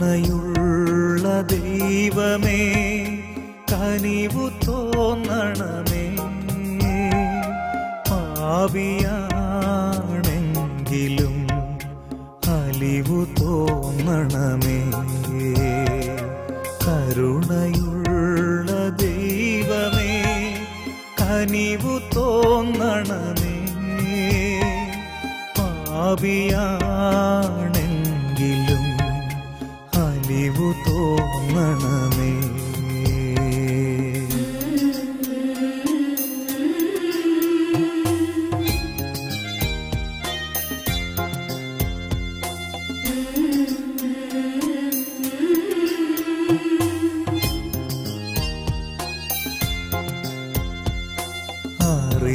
കരുണയുള്ള ദൈവമേ കനിവു തോന്നണമേ. പാപിയാണെങ്കിലും അലിവു തോന്നണമേ. കരുണയുള്ള ദൈവമേ കനിവു തോന്നണമേ. പാപിയാണെങ്കിലും അലിവു തോന്നണമേ.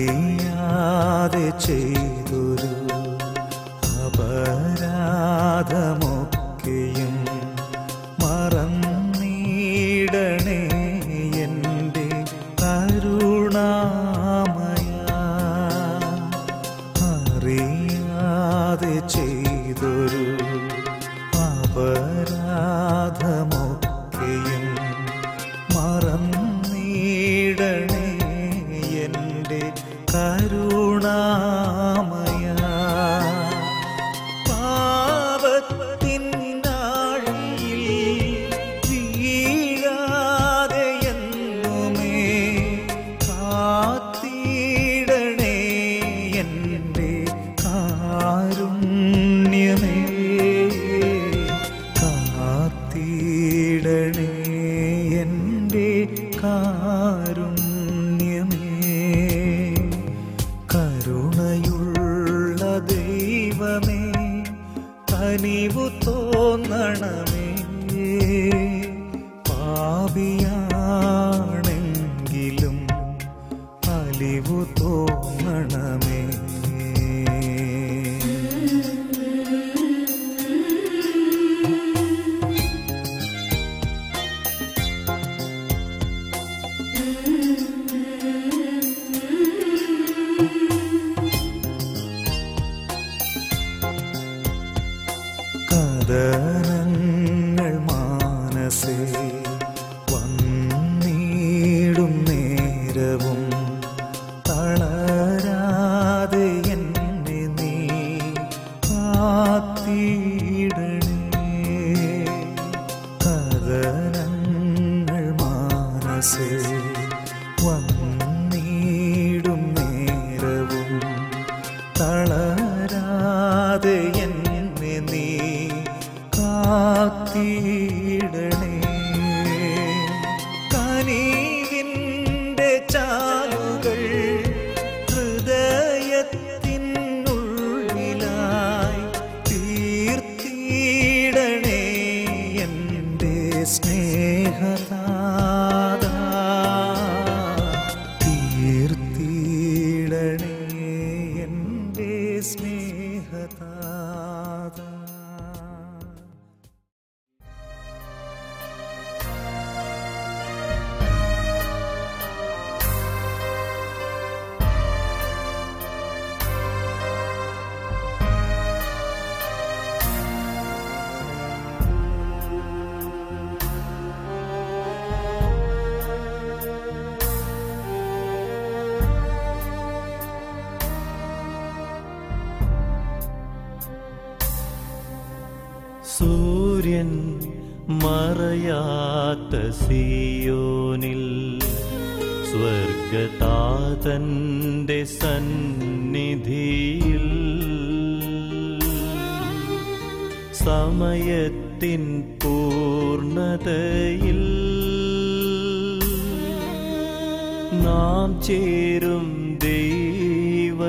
അറിയാതെ ചെയ്തൊരു അപരാധമൊക്കെയും മറന്നിടണേ എൻ്റെ കരുണാമയ. അറിയാതെ ചെയ്തൊരു അപരാധമൊക്കെയും മറന്നിടണേ എൻ്റെ കരുണാമയ. പാപത്തിനാഴിയിൽ വീഴാതെ എന്നുമേ കാത്തിടണേ എൻ്റെ കാരുണ്യമേ. കാത്തിടണേ എൻ്റെ കാരുണ്യമേ. കരുണയുള്ള ദൈവമേ കനിവു തോന്നണമേ. പാപിയാണെങ്കിലും അലിവു തോന്നണമേ. കദനങ്ങൾ മാനസേ വന്നിടും നേരവും തളരാതെ എന്നെ നീ കാത്തിടണേ. കദനങ്ങൾ മാനസേ വന്നിടും നേരവും തളരാതെ എന്നെ നീ കാത്തിടണേ. കനിവിൻ്റെ ചാലുകൾ ഹൃദയത്തിനുള്ളിലായി തീർത്തിടണേ എൻ്റെ സ്നേഹനാഥ. തീർത്തിടണേ എൻ്റെ സ്നേഹനാഥ. സൂര്യൻ മറയാത്ത സിയോനിൽ സ്വർഗതാതന്റെ സന്നിധിയിൽ സമയത്തിൻ പൂർണ്ണതയിൽ നാം ചേരും ദൈവസ്തുതികളാൽ.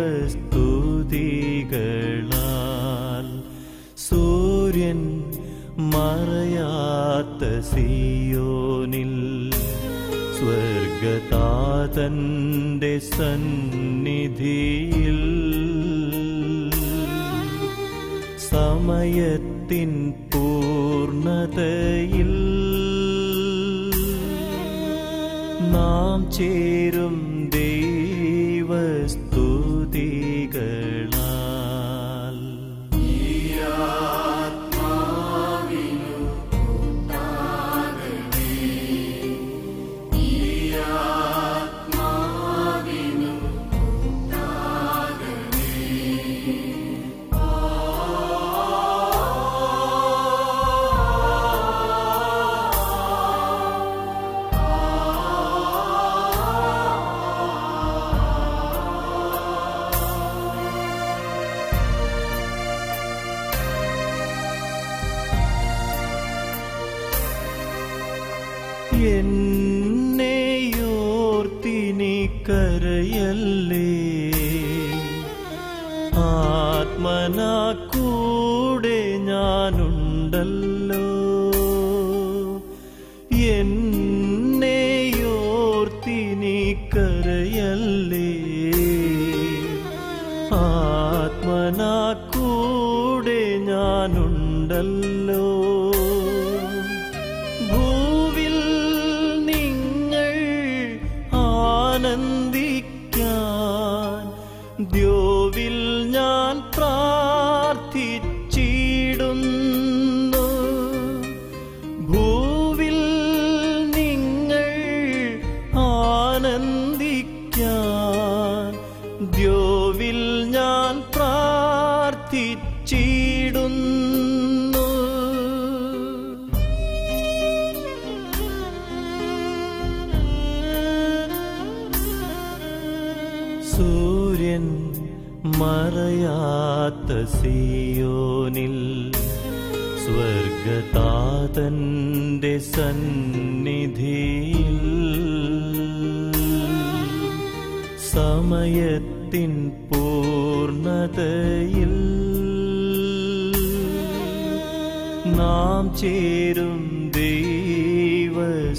സൂര്യൻ മറയാത്ത സിയോനിൽ സ്വർഗതാതന്റെ സന്നിധിയിൽ സമയത്തിൻ പൂർണ്ണതയിൽ നാം ചേരും ദൈവസ്തുതികളാൽ. ആത്മാവിനു എന്നെയോർത്തിനി കരയല്ലേ, ആത്മനാ കൂടെ ഞാനുണ്ടല്ലോ. എന്നെയോർത്തിനി കരയല്ലേ, ആത്മനാ കൂടെ ഞാനുണ്ടല്ലോ. ഭൂവിൽ നിങ്ങൾ ആനന്ദിക്കാൻ ദ്യോവിൽ ഞാൻ പ്രാർത്ഥിച്ചിടുന്നു. ഭൂവിൽ നിങ്ങൾ ആനന്ദിക്കാൻ ദ്യോവിൽ ഞാൻ പ്രാർത്ഥിച്ചിടുന്നു. സൂര്യൻ മറയാത്ത സിയോനിൽ സ്വർഗതാതന്റെ സന്നിധിയിൽ സമയത്തിൻ പൂർണ്ണതയിൽ നാം ചേരും ദൈവസ്തുതികളാൽ.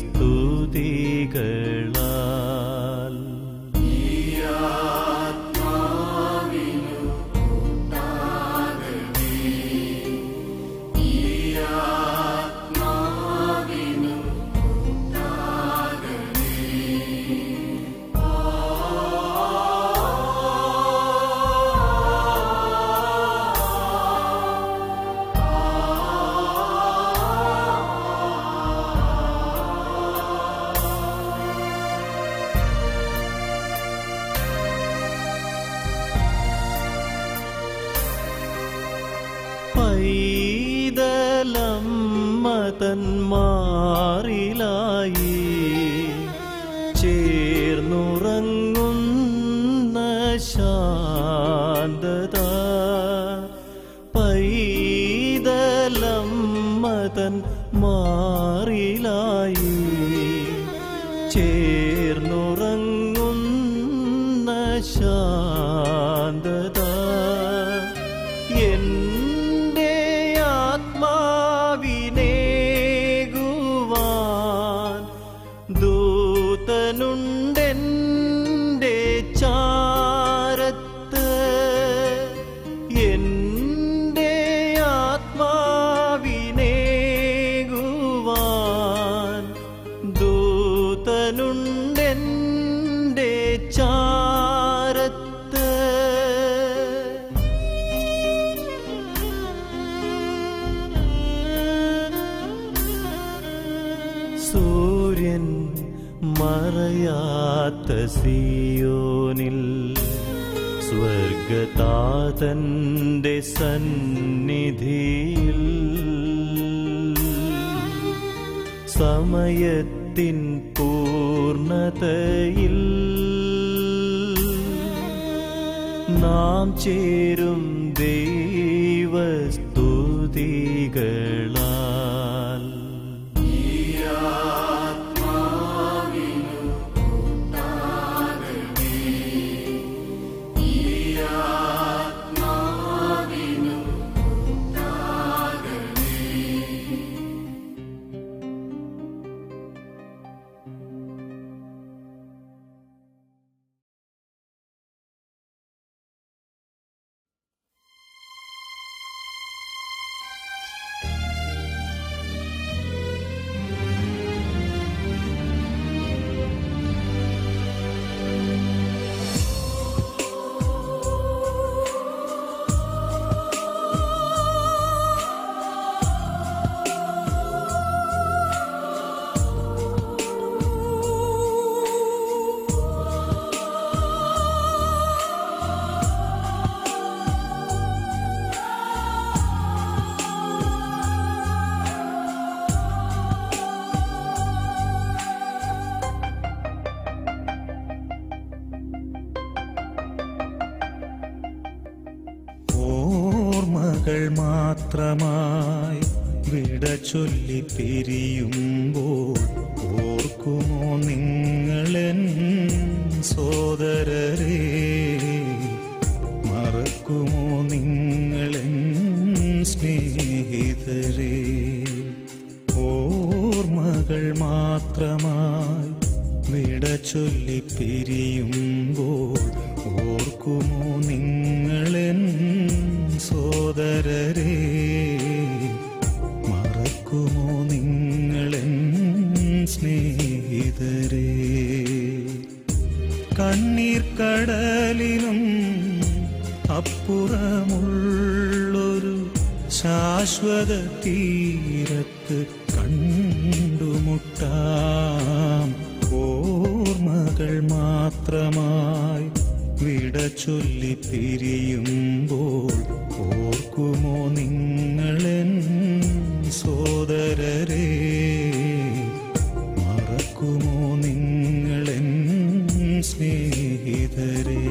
പൈതലമ്മതന്മാരിലായി ചേർന്നുറങ്ങുന്ന ശാന്തത, പൈതലമ്മതന്മാരിലായി ചേർന്നുറങ്ങുന്ന ശാന്തത, എന്റെ ആത്മാവിനേകുവാൻ ദൂതനുണ്ടെന്റെ ചാരത്ത്. എന്റെ ആത്മാവിനേകുവാൻ ദൂതനുണ്ടെന്റെ ചാരത്ത്. സൂര്യൻ മറയാത്ത സിയോനിൽ സ്വർഗതാതന്റെ സന്നിധിയിൽ സമയത്തിൻ പൂർണ്ണതയിൽ നാം ചേരും ദൈവസ്തുതികളാൽ. ഓർമ്മകൾ മാത്രമായി വിട ചൊല്ലി പിരിയുമ്പോൾ ഓർക്കുമോ നിങ്ങളെൻ സോദരരെ, മറക്കുമോ നിങ്ങളെൻ സ്നേഹിതരെ? ഓർമ്മകൾ മാത്രമായി വിട ചൊല്ലി പിരിയുമ്പോൾ ഓർക്കുമോ നിങ്ങളെൻ സോദരരെ, മറക്കുമോ നിങ്ങളെൻ സ്നേഹിതരെ? കണ്ണീർ കടലിനും അപ്പുറമുള്ളൊരു ശാശ്വത തീരത്ത് കണ്ടുമുട്ടാം. ഓർമ്മകൾ മാത്രമായി വിട ചൊല്ലി പിരിയുമ്പോൾ ഓർക്കുമോ നിങ്ങളെൻ സോദരരെ, മറക്കുമോ നിങ്ങളെൻ സ്നേഹിതരെ?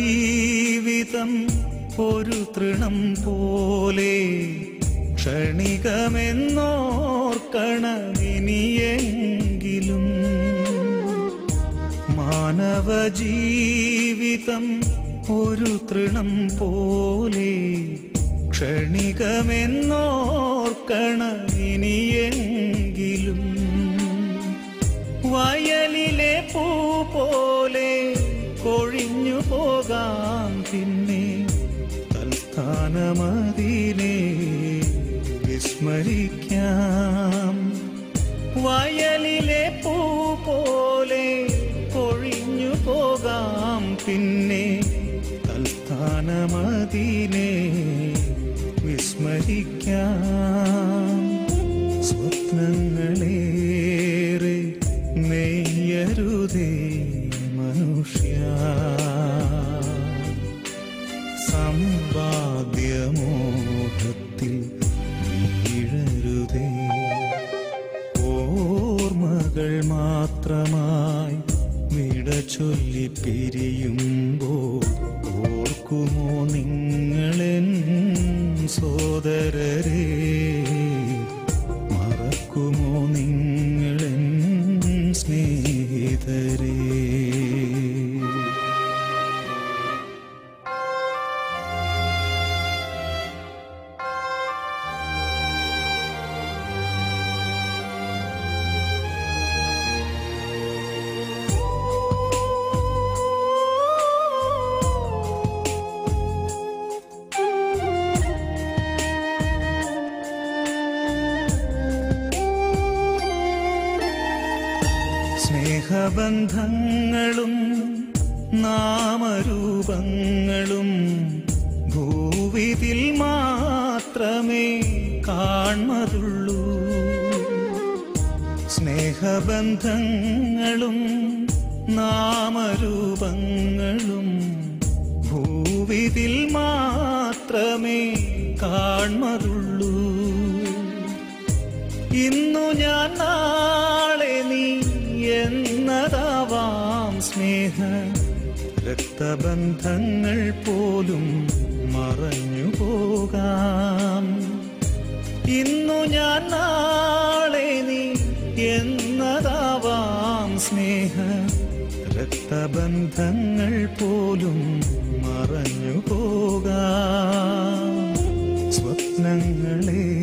മാനവജീവിതം ഒരു തൃണം പോലെ ക്ഷണികമെന്നോർക്കണമിനിയെങ്കിലും. മാനവജീവിതം ഒരു തൃണം പോലെ ക്ഷണികമെന്നോർക്കണമിനിയെങ്കിലും. വയലിലെ പൂ പോലെ കൊഴിഞ്ഞു പോകാം, പിന്നെ തൽസ്ഥാനമതിനെ വിസ്മരിക്കാം. വയലിലെ പൂ പോലെ കൊഴിഞ്ഞു പോകാം, പിന്നെ തൽസ്ഥാനമതിനെ വിസ്മരിക്കാം. സ്വപ്നങ്ങളേറെ നെയ്യരുതേ മനുഷ്യ, സമ്പാദ്യമോഹത്തിൽ വീഴരുതേ. ഓർമ്മകൾ മാത്രമായി വിട ചൊല്ലി പിരിയുമ്പോൾ ഓർക്കുമോ നിങ്ങളെൻ സോദരരെ, മറക്കുമോ നിങ്ങളെൻ സ്നേഹിതരെ? സ്നേഹബന്ധങ്ങളും നാമരൂപങ്ങളും ഭൂവിതിൽ മാത്രമേ കാൺമതുള്ളൂ. സ്നേഹബന്ധങ്ങളും നാമരൂപങ്ങളും ഭൂവിതിൽ മാത്രമേ കാൺമതുള്ളൂ. ഇന്നു ഞാൻ നാളെ നീ എന്നതാവാം സ്നേഹ രക്തബന്ധങ്ങൾ പോലും മറഞ്ഞു പോകാം. ഇന്നു ഞാൻ നാളെ നീ എന്നതാവാം സ്നേഹ രക്തബന്ധങ്ങൾ പോലും മറഞ്ഞു പോകാം. സ്വപ്നങ്ങളേറെ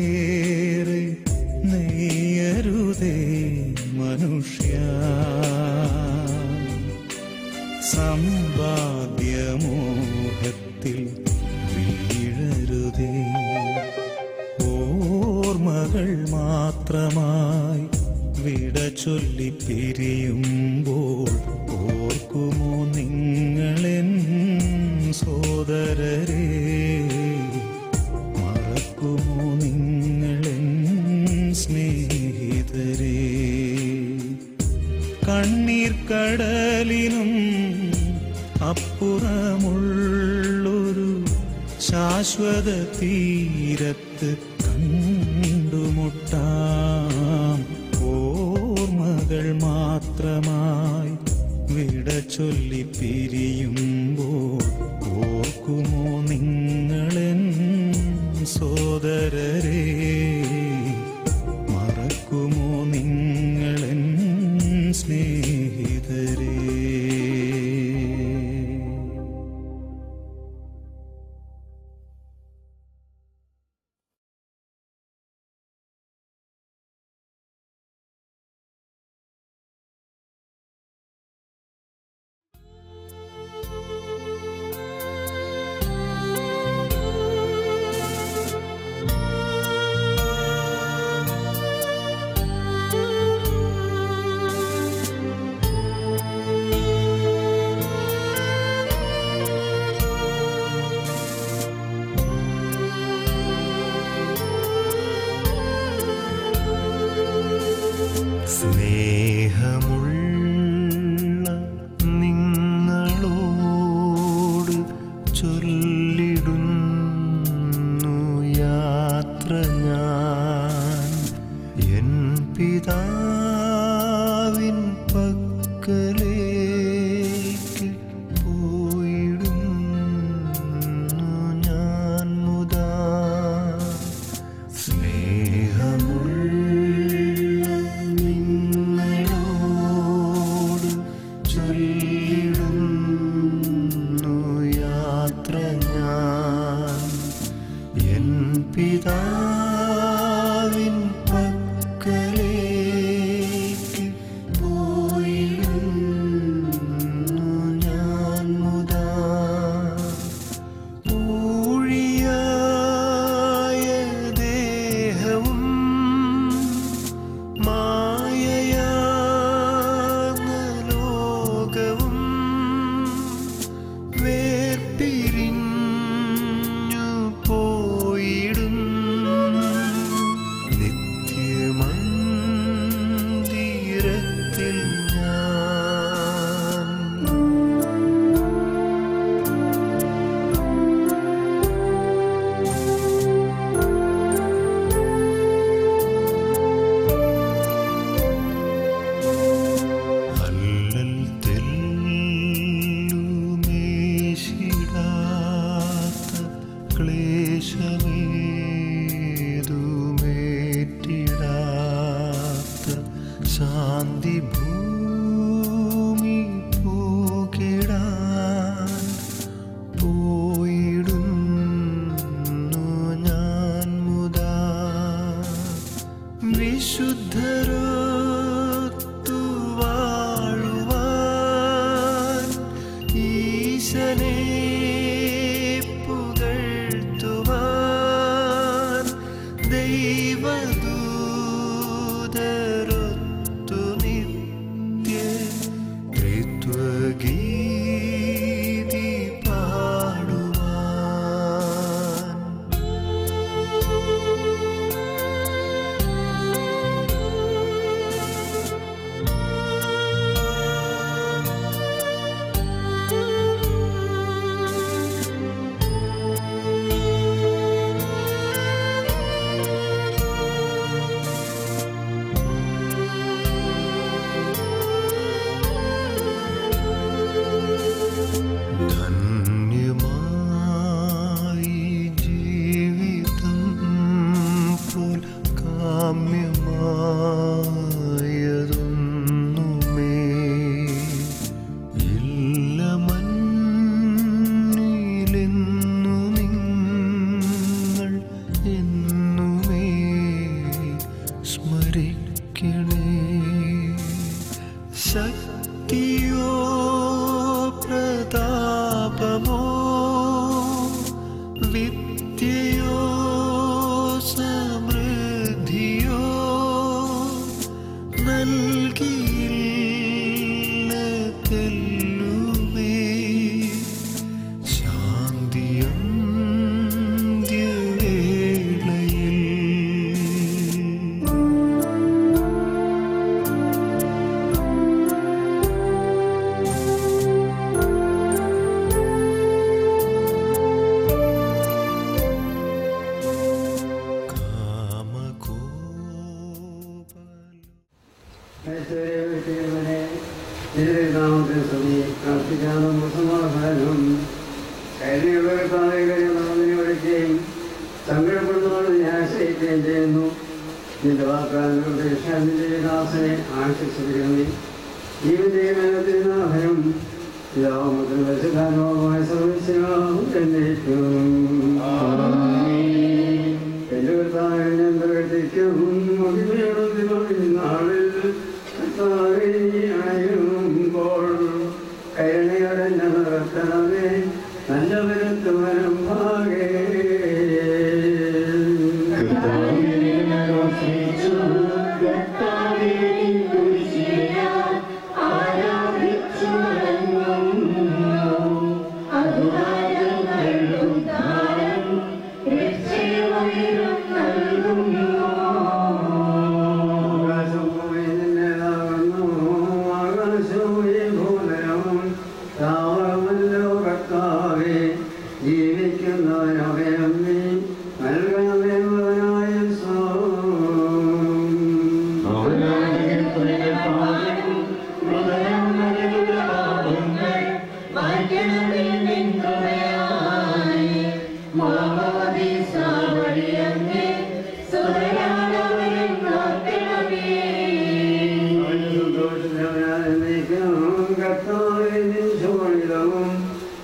നെയ്യരുതേ മനുഷ്യ, സമ്പാദ്യമോഹത്തിൽ വീഴരുതേ. ഓർമ്മകൾ മാത്രമായി വിട ചൊല്ലി പിരിയുമ്പോൾ ഓർക്കു സോദരരെ മറക്കുമോ നിങ്ങളെൻ സ്നേഹിതരെ? കണ്ണീർ കടലിനും അപ്പുറമുള്ളൊരു ശാശ്വത തീരത്ത് കണ്ടുമുട്ടാം. ഓർമ്മകൾ മാത്രമായി വിട ചൊല്ലി പിരിയുമ്പോൾ ഓർക്കുമോ നിങ്ങളെൻ സോദരരെ? മറക്കുമോ നിങ്ങളെൻ സ്നേഹിതരെ? സ്നേഹമുള്ള നിങ്ങളോട് ചൊല്ലിടുന്നു യാത്ര ഞാൻ എൻ പിതാവിൻ പക്കലേക്ക് പോയിടുന്നു ഞാൻ മുതാ. സ്നേഹമുള്ള നിങ്ങളോട് ചൊല്ലിടുന്നു യാത്ര ഞാൻ എൻ പിതാവിൻ പക്കലേക്ക് പോയിടുന്നു ഞാൻ മുതാ. ഊഴിയായ ദേഹവും മായയാർന്ന ലോകവും വേർപിരിഞ്ഞു പോയിടും നിത്യമന്ദിരത്തിൽ ഞാൻ. അല്ലൽ തെല്ലുമേശിടാത്ത ക്ലേശമേതുമേറ്റിടാത്ത ശാന്തി ഭൂമി പൂകിടാൻ പോയിടുന്നു ഞാൻ മുതാ. വിശുദ്ധരൊത്തു വാഴുവാൻ ഈശനെ പുകഴ്ത്തുവാൻ ദൈവദൂതരൊത്തു നിത്യ ത്രിത്വഗീതി പാടുവാൻ. വിളിക്കുകയും സങ്കടപ്പെടുന്നവരോട് ഞാൻ ആശ്രയിക്കുകയും ചെയ്യുന്നു. നിന്റെ വാക്കാലുകളുടെ ദാസനെ ആശ്വസിപ്പിക്കണമേ. ജീവദേവനാഥനും പിതാവുമായ സർവ്വസ്യാവും എന്നേക്കും എന്റെ കർത്താവിനെന്തിക്കും നാളിൽ അണയുമ്പോൾ കരുണയോടെന്നെ നടത്തണമേ. നല്ലവരത്തുവരും ഭാഗേ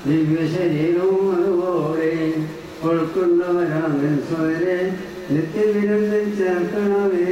ദിവ്യശരീരവും അതുപോലെ ഉൾക്കൊണ്ടവരാണ് സ്വരെ നിത്യവിരുന്നിൽ ചേർക്കണമേ.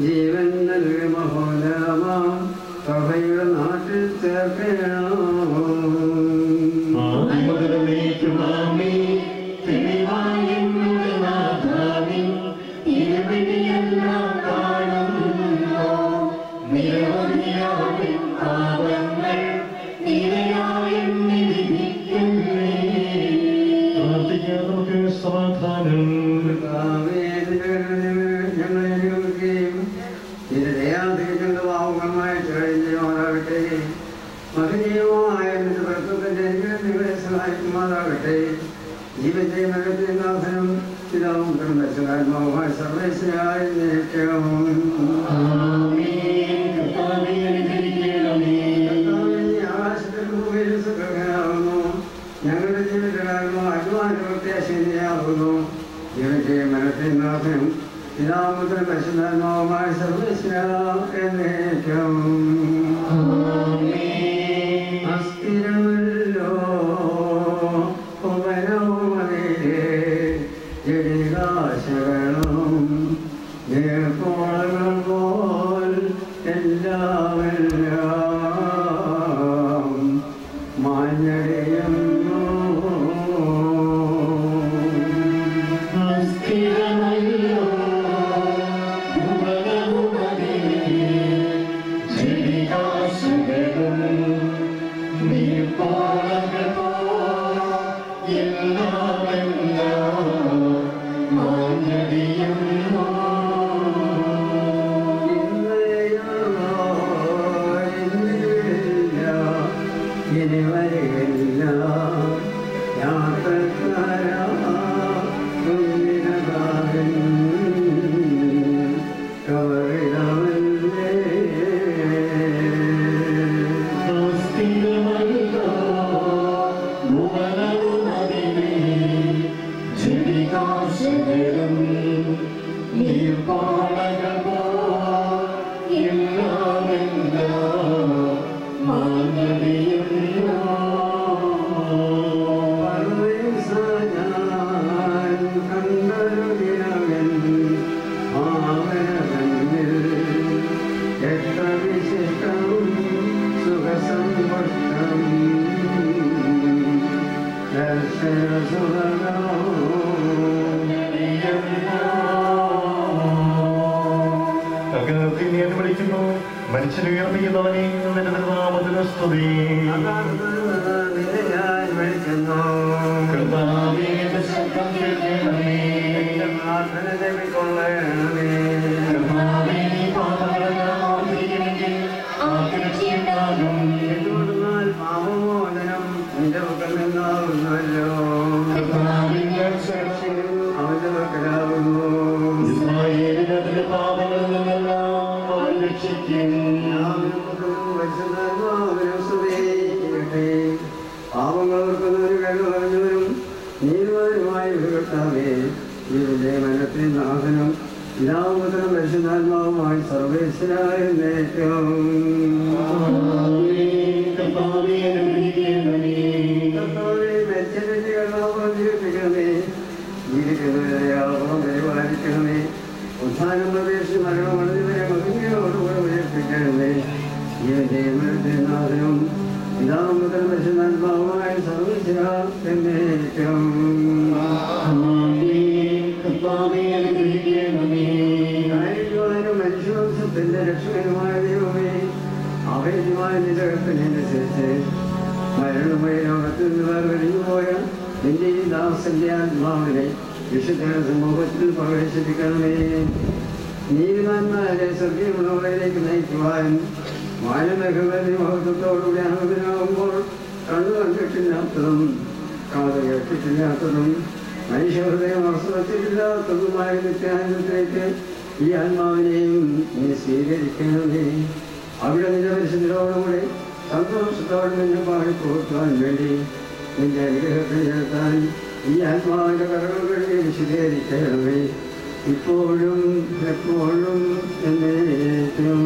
ജീവൻ നൽകി മഹോദരമാ സഭയുടെ നാട്ടിൽ ചേർക്കണം. മഹനീയമായ നിങ്ങളെ സഹായിക്കുമാറാകട്ടെ. ജീവന്റെ മകത്തിനാഥനും പിതാവും ദർശനാത്മാവുമായ സർവേശ്വരായ ആകാശത്തിൽ ഭൂമിയിൽ സുഖകനാകുന്നു. ഞങ്ങളുടെ ജീവിതകാലമോ അധ്വാന പ്രത്യാശയാകുന്നു. ജീവന്റെ മകത്തിനാഥനും പിതാവും ദർശനാത്മാവുമായ സർവേശ്വര എന്നേക്കും. അസ്ഥിരമല്ലോ ഉപനവുമതിലെ ജടികാശകളും നീർക്കോളകൾ പോൽ എല്ലാമെല്ലാം മാഞ്ഞടിയുന്നു. ഇനി വരില്ല യാത്രക്കാരാ കുഞ്ഞിനകാരൻ കവറിടമല്ലേ. വിളിക്കുന്നു. മനുഷ്യന് ഉയർന്നിക്കുന്നവനെ നിന്റെ നാമത്തിന് സ്തുതി. വിളിക്കുന്നു. കർത്താവേ, ശബ്ദം കേൾക്കണമേ. ഇതിന്റെ മനത്തിന് നാഥനും പിതാവുപുത്രനും പരിശുദ്ധാത്മാവുമായി സർവേശ്വരായ നേറ്റവും മരിച്ചതിന്റെ കർണാപുരം ജീവിപ്പിക്കണമേ, ജീവിക്കുന്നവരെയാപുറം പരിപാലിക്കണമേ, ഉദ്ധാനം പ്രവേശിച്ച് മരണമടഞ്ഞവരെ മഹിമയോടുകൂടെ ഉയർപ്പിക്കണമേ. ജീവന്റെയും മരണത്തിനും നാഥനും പിതാവുപുത്രനും പരിശുദ്ധാത്മാവുമായി സർവേശ്വരാ എന്നേറ്റവും മനുഷ്യവംശത്തിന്റെ രക്ഷകനുമായ ദൈവമേ, അഭേദ്യമായ നിലകത്തിനനുസരിച്ച് മരണമായ ലോകത്തിൽ നിന്ന് വേർപിരിഞ്ഞു പോയ നിന്റെ ഈ ദാസന്റെ ആത്മാവിനെ വിശുദ്ധ സമൂഹത്തിൽ പ്രവേശിപ്പിക്കണമേ. നീതിമാന്മാരെ സ്വർഗീയമുള്ളവരിലേക്ക് നയിക്കുവാനും മാനമേഖലയുടെ മഹത്വത്തോടുകൂടി അനുഭവമാകുമ്പോൾ കണ്ണു കണ്ടിട്ടില്ലാത്തതും കാത് കേട്ടിട്ടില്ലാത്തതും മനുഷ്യഹൃദയം അവസരത്തിലില്ലാത്തതുമായ നിത്യാനന്ദത്തിലേക്ക് ഈ ആത്മാവിനെയും നീ സ്വീകരിക്കണമേ. അവിടെ നിന്റെ പരിശുദ്ധരോടുകൂടി സന്തോഷത്തോടെ നിന്നെ പാടിപ്പോക്കുവാൻ വേണ്ടി നിന്റെ അനുഗ്രഹത്തിൽ ചേർത്താൻ ഈ ആത്മാവിന്റെ കരകൾ കഴുകി വിശദീകരിക്കണമേ, ഇപ്പോഴും എപ്പോഴും എന്നേക്കും.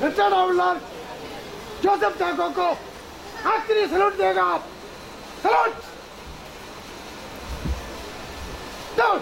रिचर्ड हावलदार जोसेफ टैगो को आखिरी सैल्यूट देगा। Salute down.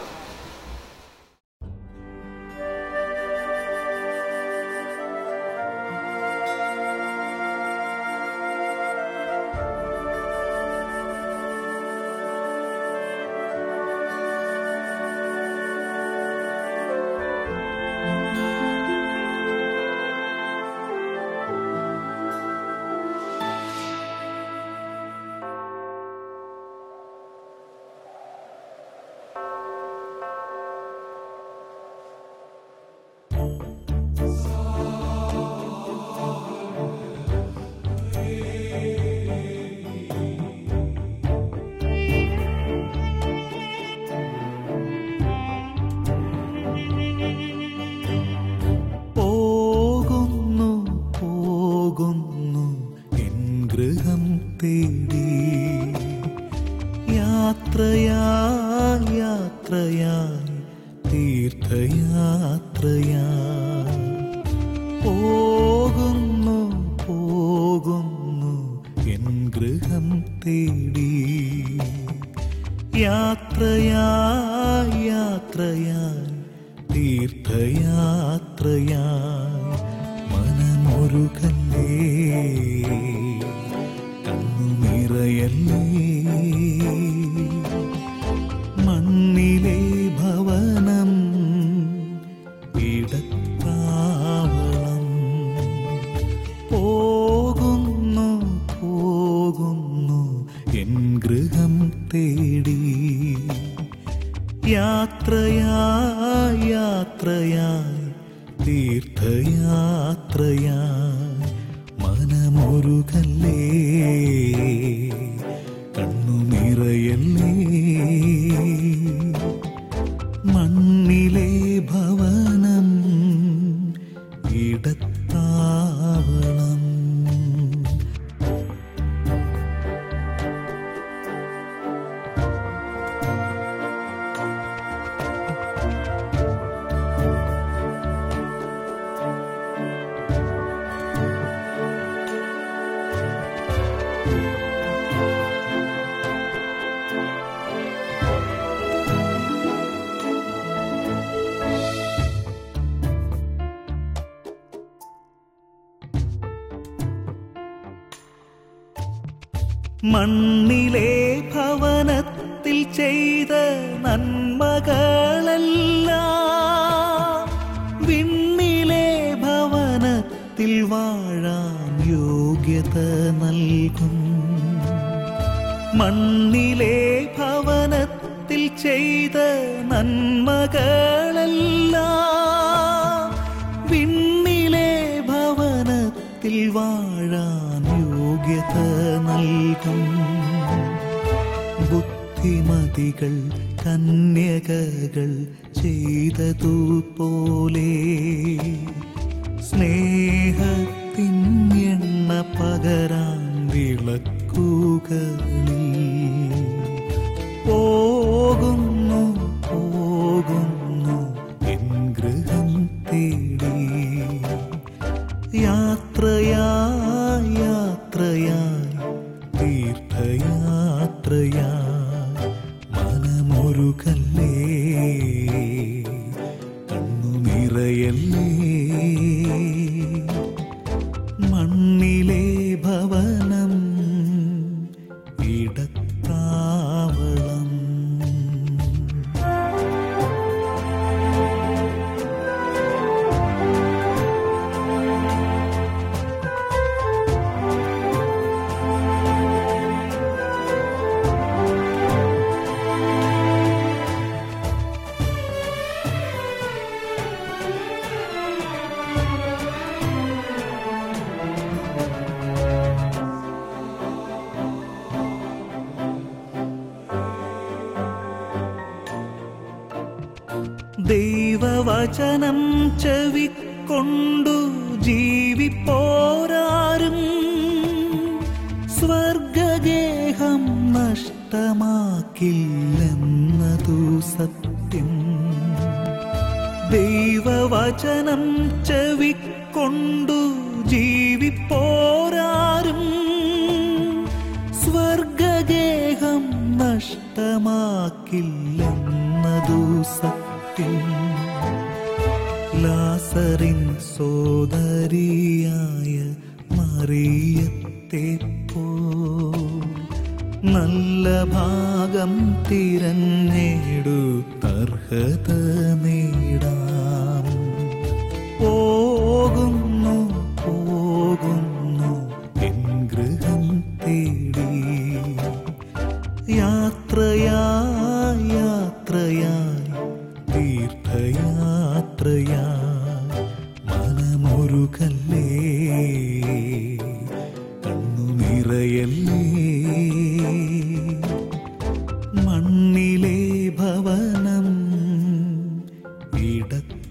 യാത്രയായി യാത്രയായി തീർത്ഥയാത്രയായി പോകുന്നു പോകുന്നു എൻ ഗൃഹം തേടി. യാത്രയായി യാത്രയായി തീർത്ഥയാത്രയായി മനമൊരുകല്ലേ കണ്ണുനിറയല്ലേ. മണ്ണിലെ ഭവനം ഇടത്താവളം പോകുന്നു പോകുന്നു എൻ ഗൃഹം തേടി. യാത്രയായി യാത്രയായി തീർത്ഥയാത്രയായി മനമൊരുകല്ലേ കണ്ണുനിറയല്ലേ. മണ്ണിലെ ഭവനം ഇടത്താവളം. മണ്ണിലെ ഭവനത്തിൽ ചെയ്ത നന്മകളെല്ലാം വിണ്ണിലെ ഭവനത്തിൽ വാഴാൻ യോഗ്യത നൽകും. മണ്ണിലെ ഭവനത്തിൽ ചെയ്ത നന്മകളെല്ലാം വിണ്ണിലെ ഭവനത്തിൽ വാഴാൻ യോഗ്യത നൽകും. ബുദ്ധിമതികൾ കന്യകകൾ ചെയ്തതുപോലെ സ്നേഹത്തിൻ എണ്ണ പകരാൻ വിളക്കുകളിൽ പോകുന്നു പോകുന്നു എൻ ഗൃഹം തേടി. യാത്രയായി യാത്രയായി തീർത്ഥയാത്രയായി മനമൊരുകല്ലേ കണ്ണുനിറയല്ലേ. മണ്ണിലെ ഭവനം ഇടത്താവളം. ദൈവവചനം ചെവിക്കൊണ്ടു ജീവിപ്പോരാരും സ്വർഗഗേഹം നഷ്ടമാക്കില്ലെന്നതു സത്യം. ദൈവവചനം ചെവിക്കൊണ്ടു ജീവിപ്പോരാരും സ്വർഗഗേഹം നഷ്ടമാക്കില്ലെന്നതു സത്യം. ലാസറിൻ സോദരിയായ മറിയത്തെ പോൽ നല്ല ഭാഗം തിരഞ്ഞെടുത്തർഹത നേടാം. പോകുന്നു പോകുന്നു എൻ ഗൃഹം തേടി. യാത്രയായി യാത്രയായി തീർത്ഥയാത്രയായി മനമൊരുകല്ലേ കണ്ണുനിറയല്ലേ. മണ്ണിലെ ഭവനം ഇടത്താവളം.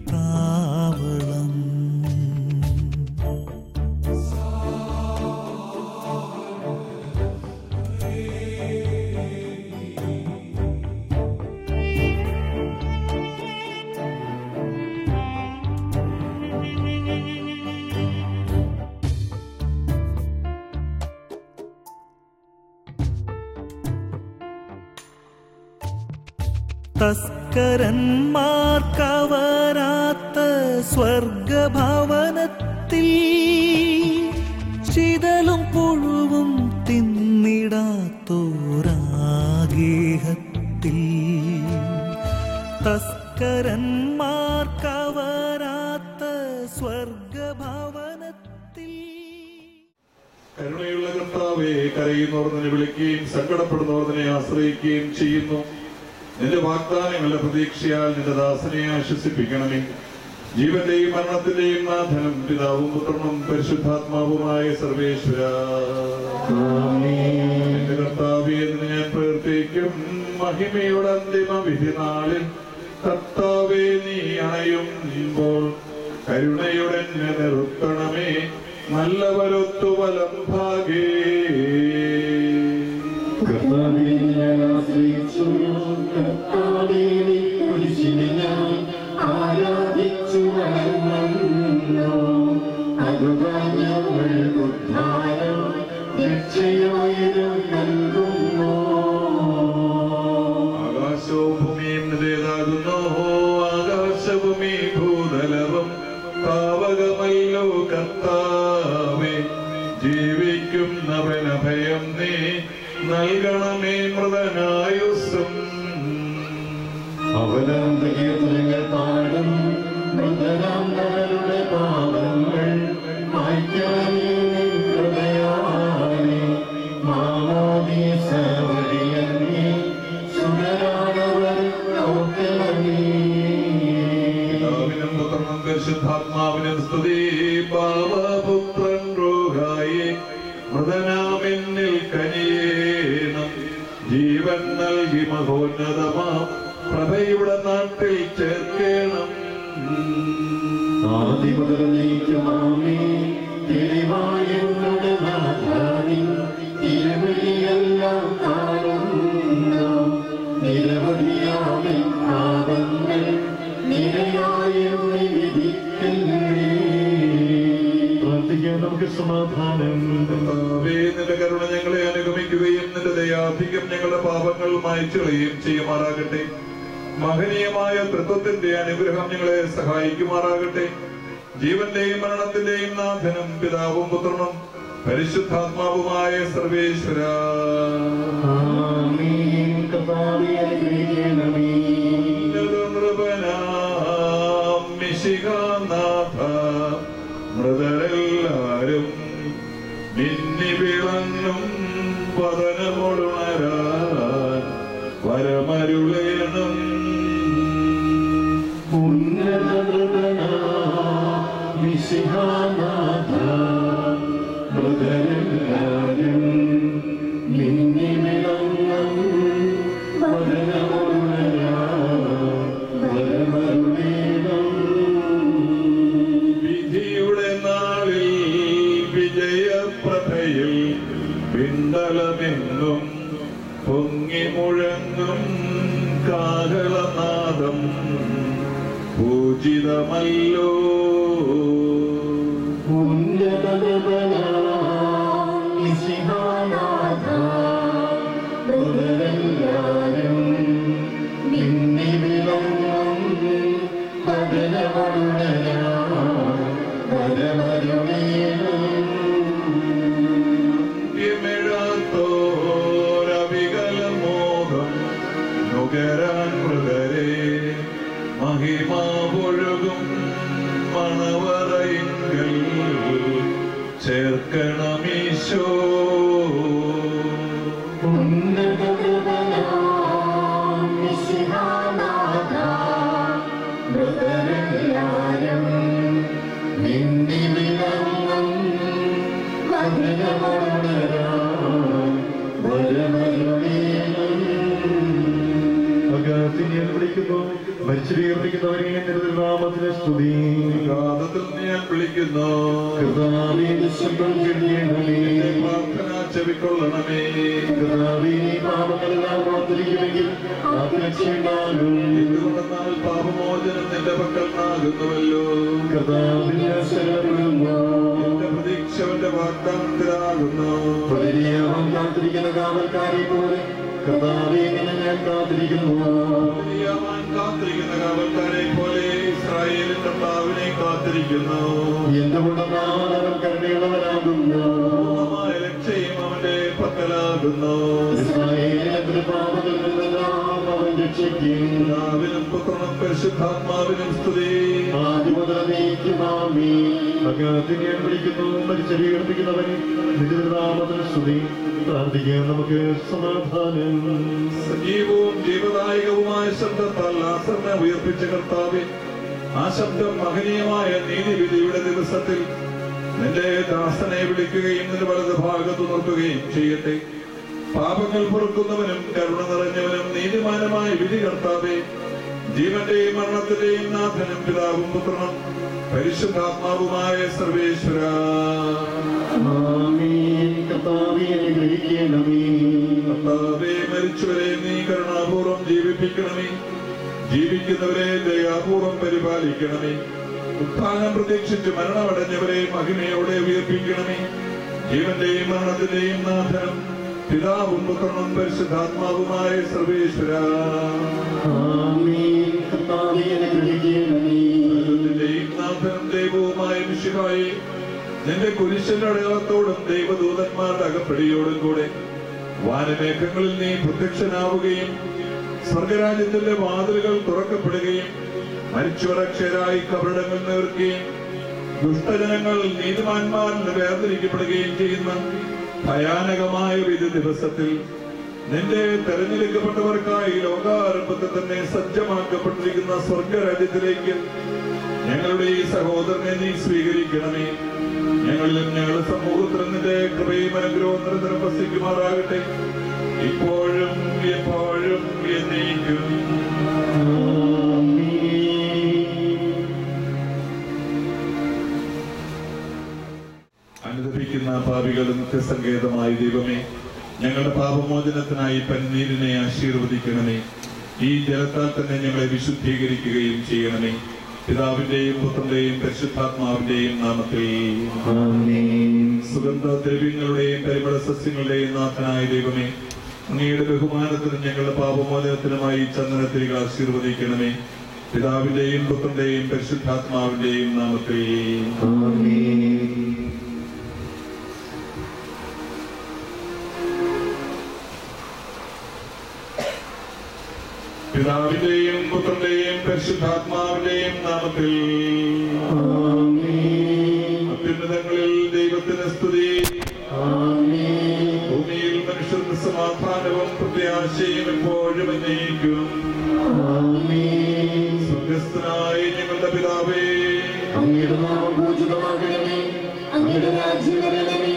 തസ്കരന്മാർക്കവരാത്ത സ്വർഗഭവനത്തിൽ ശിതലും പുഴുവും തിന്നിടാത്തോരാഗേഹത്തിൽ തസ്കരന്മാർക്കവരാത്ത സ്വർഗഭവനത്തിൽ. കരുണയുള്ള കർത്താവേ, കരയുന്നവർ നിന്നെ വിളിക്കുകയും സങ്കടപ്പെടുന്നവർ നിന്നെ ആശ്രയിക്കുകയും ചെയ്യുന്നു. നിന്റെ വാഗ്ദാനങ്ങളുടെ പ്രതീക്ഷയാൽ നിന്റെ ദാസനെ ആശ്വസിപ്പിക്കണമേ. ജീവന്റെയും മരണത്തിന്റെയും നാഥനും പിതാവും പുത്രനും പരിശുദ്ധാത്മാവുമായ സർവേശ്വര, എന്റെ കർത്താവേ, എന്ന് ഞാൻ പ്രവർത്തിക്കും. മഹിമയുടെ അന്തിമ വിധി നാളിൽ കർത്താവേ, നീ അണയുമ്പോൾ കരുണയുടെ നിർത്തണമേ. നല്ലവരൊത്തു വലം ഭാഗേ. കർത്താവേ, ഞാൻ ആശ്രയിച്ചു. കർത്താവേ, നീ കുരിശിനെ ഞാൻ ആരാധിച്ചു വണങ്ങുന്നു. അതുകാൽ ഞങ്ങൾ ഉദ്ധാരം രക്ഷയോയിലും നൽകുന്നു. ആകാശവും ഭൂമിയും നിന്റേതാകുന്നു. ആകാശഭൂമി ഭൂതലവും പാവകമല്ലോ കർത്താവേ. ജീവിക്കുന്നവനഭയം നീ നൽകണമേ മൃതനായുസ്സും. അവലംബകീർത്തനങ്ങൾ പാടും മൃതരാമരുടെ പാപങ്ങൾ മായ്ക്കാനേ കൃപയാലേ. മാമോദീസ വഴിയങ്ങി സുതരാണവർ ഓർക്കണമേ. പിതാവിനും പുത്രനും പരിശുദ്ധാത്മാവിനും സ്തുതി. പാവപുത്രൻ റൂഹായേ, മൃതനാമെന്നിൽ കനിയേണം. ജീവൻ നൽകി മഹോന്നതമാ പ്രഭയുടെ നാട്ടിൽ ചേർക്കേണം. ആദിമുതൽ നീക്കുമാമേ തിരുവായെന്നുടെ നാഥാനി തിരുവിളിയെല്ലാം കാണുന്നു. നിരവധിയാമേ പാപങ്ങൾ നിരയായെന്ന് വിധിക്കുന്നേ. പ്രാർത്ഥിക്കാൻ നമുക്ക് സമാധാനം. കർത്താവേ, നിന്റെ കരുണ ഞങ്ങളെ അനുഗമിക്കുകയും നിന്റെ ദയാധികം ഞങ്ങളുടെ പാപങ്ങൾ മായ്ച്ചുകളയുകയും ചെയ്യുമാറാകട്ടെ. മഹനീയമായ തൃത്വത്തിന്റെ അനുഗ്രഹം ഞങ്ങളെ സഹായിക്കുമാറാകട്ടെ. ജീവന്റെയും മരണത്തിന്റെയും നാഥനും പിതാവും പുത്രനും പരിശുദ്ധാത്മാവുമായ സർവേശ്വര, ആമേൻ. കർത്താവേ, അനുഗ്രഹിക്കണമേ. മിശിഹാനാഥ, മൃതരെല്ലാരും മിന്നി വിളങ്ങും വദനമൊടുണരാൻ വരമരുളേണം. മിശിഹാനാഥ, മൃതരെല്ലാരും നിന്നെ വിളങ്ങും വദനമൊടുണരാൻ വരമരുളേണം. വിധിയുടെ നാളിൽ വിജയപ്രഭയിൽ പിണ്ടലമെങ്ങും പൊങ്ങി മുഴങ്ങും കാഹളനാദം പൂജിതമല്ലോ. മിശിഹാനാഥ, മൃതരെല്ലാരും നിന്നെ വിളങ്ങും വദനമൊടുണരാൻ വരമരുളേണം. ോരവികലമോഹം നുകരാൻ മൃതരെ മഹിമാവൊഴുകും മണവറയിങ്കൽ ചേർക്കണമീശോ. മിശിഹാനാഥ, മൃതരെല്ലാരും നിന്നെ വിളങ്ങും വദനമൊടുണരാൻ വരമരുളേണം. അഗാധത്തിൽ വിളിക്കുന്നു. മരിച്ചുയർപ്പിക്കുന്നവരെ നാമത്തിന് സ്തുതി. ഗാഥത്തിൽ ഞാൻ വിളിക്കുന്നു. കർത്താവേ, ശബ്ദം കേൾക്കണമേ. പ്രാർത്ഥന ചെവിക്കൊള്ളണമേ. കർത്താവേ, പാപങ്ങളെല്ലാം ഓർത്തിരിക്കുമെങ്കിൽ ആത്മരക്ഷയുണ്ടാകും. എന്തുകൊണ്ടെന്നാൽ പാപമോചനം നിന്റെ പക്കൽ നാകുന്നുവല്ലോ. കർത്താവിൽ ഞാൻ ശരണപ്പെടുന്നു. എന്റെ പ്രതീക്ഷവന്റെ വാഗ്ദാനത്തിലാകുന്നു. കാത്തിരിക്കുന്ന കാവൽക്കാരെ പോലെ കർത്താവേ ഞാൻ കാത്തിരിക്കുന്നു. കാത്തിരിക്കുന്ന കാവൽക്കാരെ പോലെ ഇസ്രായേലിൻ കർത്താവിനെ കാത്തിരിക്കുന്നു. എന്തുകൊണ്ടെന്നാൽ അവൻ കരുണയുള്ളവനാകുന്നു. രക്ഷയും അവന്റെ പക്കലാകുന്നു. ഇസ്രായേലിന്റെ പാപത്തിൽ നിന്നെല്ലാം അവൻ രക്ഷിക്കും. പിതാവിനും പുത്രനും പരിശുദ്ധാത്മാവിനും സ്തുതി. അഗാധിനെ വിളിക്കുന്നു, മരിച്ചവീർപ്പിക്കുന്നവൻ നിന്റെ നാമത്തിന് സ്തുതി. പ്രാർത്ഥിക്കാൻ നമുക്ക് സമാധാനം. സജീവവും ജീവദായകവുമായ ശബ്ദത്താൽ ലാസറിനെ ഉയർപ്പിച്ച കർത്താവേ, ആ ശബ്ദം മഹനീയമായ നീതിവിധിയുടെ ദിവസത്തിൽ നിന്റെ ദാസനെ വിളിക്കുകയും നിന്റെ വലത് ഭാഗത്ത് നിർത്തുകയും ചെയ്യട്ടെ. പാപങ്ങൾ പൊറുക്കുന്നവനും കരുണ നിറഞ്ഞവനും നീതിമാനമായ വിധി കർത്താവേ, ജീവന്റെയും മരണത്തിന്റെയും നാഥനും പിതാവും പുത്രനും പരിശുദ്ധാത്മാവുമായ സർവേശ്വര. കർത്താവേ മരിച്ചവരെ നീ കരുണാപൂർവം ജീവിപ്പിക്കണമേ, ജീവിക്കുന്നവരെ ദയാപൂർവം പരിപാലിക്കണമേ. ഉത്ഥാനം പ്രതീക്ഷിച്ച് മരണമടഞ്ഞവരെ മഹിമയോടെ ഉയർപ്പിക്കണമേ. ജീവന്റെയും മരണത്തിന്റെയും നാഥനും പിതാവും പുത്രനും പരിശുദ്ധാത്മാവുമായ സർവേശ്വര. നാഥനും ദൈവവുമായ മിശിഹായേ, നിന്റെ കുരിശിന്റെ അടയാളത്തോടും ദൈവദൂതന്മാരുടെ അകപ്പടിയോടും കൂടെ വാനമേഘങ്ങളിൽ നീ പ്രത്യക്ഷനാവുകയും സ്വർഗരാജ്യത്തിന്റെ വാതിലുകൾ തുറക്കപ്പെടുകയും മരിച്ചവരക്ഷരായി കബറിടങ്ങൾ നേർക്കുകയും ദുഷ്ടജനങ്ങൾ നീതിമാന്മാരിൽ വേർതിരിക്കപ്പെടുകയും ചെയ്യുന്ന ഭയാനകമായ വിധി ദിവസത്തിൽ നിന്റെ തെരഞ്ഞെടുക്കപ്പെട്ടവർക്കായി ലോകാരംഭത്തിൽ തന്നെ സജ്ജമാക്കപ്പെട്ടിരിക്കുന്ന സ്വർഗരാജ്യത്തിലേക്ക് ഞങ്ങളുടെ ഈ സഹോദരനെ നീ സ്വീകരിക്കണമേ. ഞങ്ങളിലും ഞങ്ങളുടെ സമൂഹത്തിലും നിന്റെ കൃപയും അനുഗ്രഹവും നിരന്തരം വസിക്കുമാറാകട്ടെ, ഇപ്പോഴും എപ്പോഴും എന്നേക്കും. അനുദപിക്കുന്ന പാപികളുടെ നിത്യസങ്കേതമായ ദൈവമേ, ഞങ്ങളുടെ പാപമോചനത്തിനായി പന്നീരിനെ ആശീർവദിക്കണമേ. ഈ ജലത്താൽ തന്നെ ഞങ്ങളെ വിശുദ്ധീകരിക്കുകയും ചെയ്യണമേ. പിതാവിന്റെയും പുത്രന്റെയും പരിശുദ്ധാത്മാവിന്റെയും നാമത്തിൽ സുഗന്ധദ്രവ്യങ്ങളുടെയും പരിമള സസ്യങ്ങളുടെയും നാഥനായ ദൈവമേ, അങ്ങയുടെ ബഹുമാനത്തിനും ഞങ്ങളുടെ പാപമോചനത്തിനുമായി ചന്ദനത്തിരികൾ ആശീർവദിക്കണമേ. പിതാവിന്റെയും പുത്രന്റെയും പരിശുദ്ധാത്മാവിന്റെയും നാമത്തിൽ പിതാവിന്റെയും പുത്രന്റെയും പരിശുദ്ധാത്മാവിന്റെയും നാമത്തിൽ അത്യുന്നതങ്ങളിൽ ദൈവത്തിന് സ്തുതി. ഭൂമിയിൽ മനുഷ്യർക്ക് സമാധാനവും പ്രത്യാശയും എപ്പോഴും എന്നേക്കും. സ്വർഗസ്ഥനായ ഞങ്ങളുടെ പിതാവേ, അങ്ങയുടെ നാമം പൂജിതമാകണമേ, അങ്ങയുടെ രാജ്യം വരണമേ,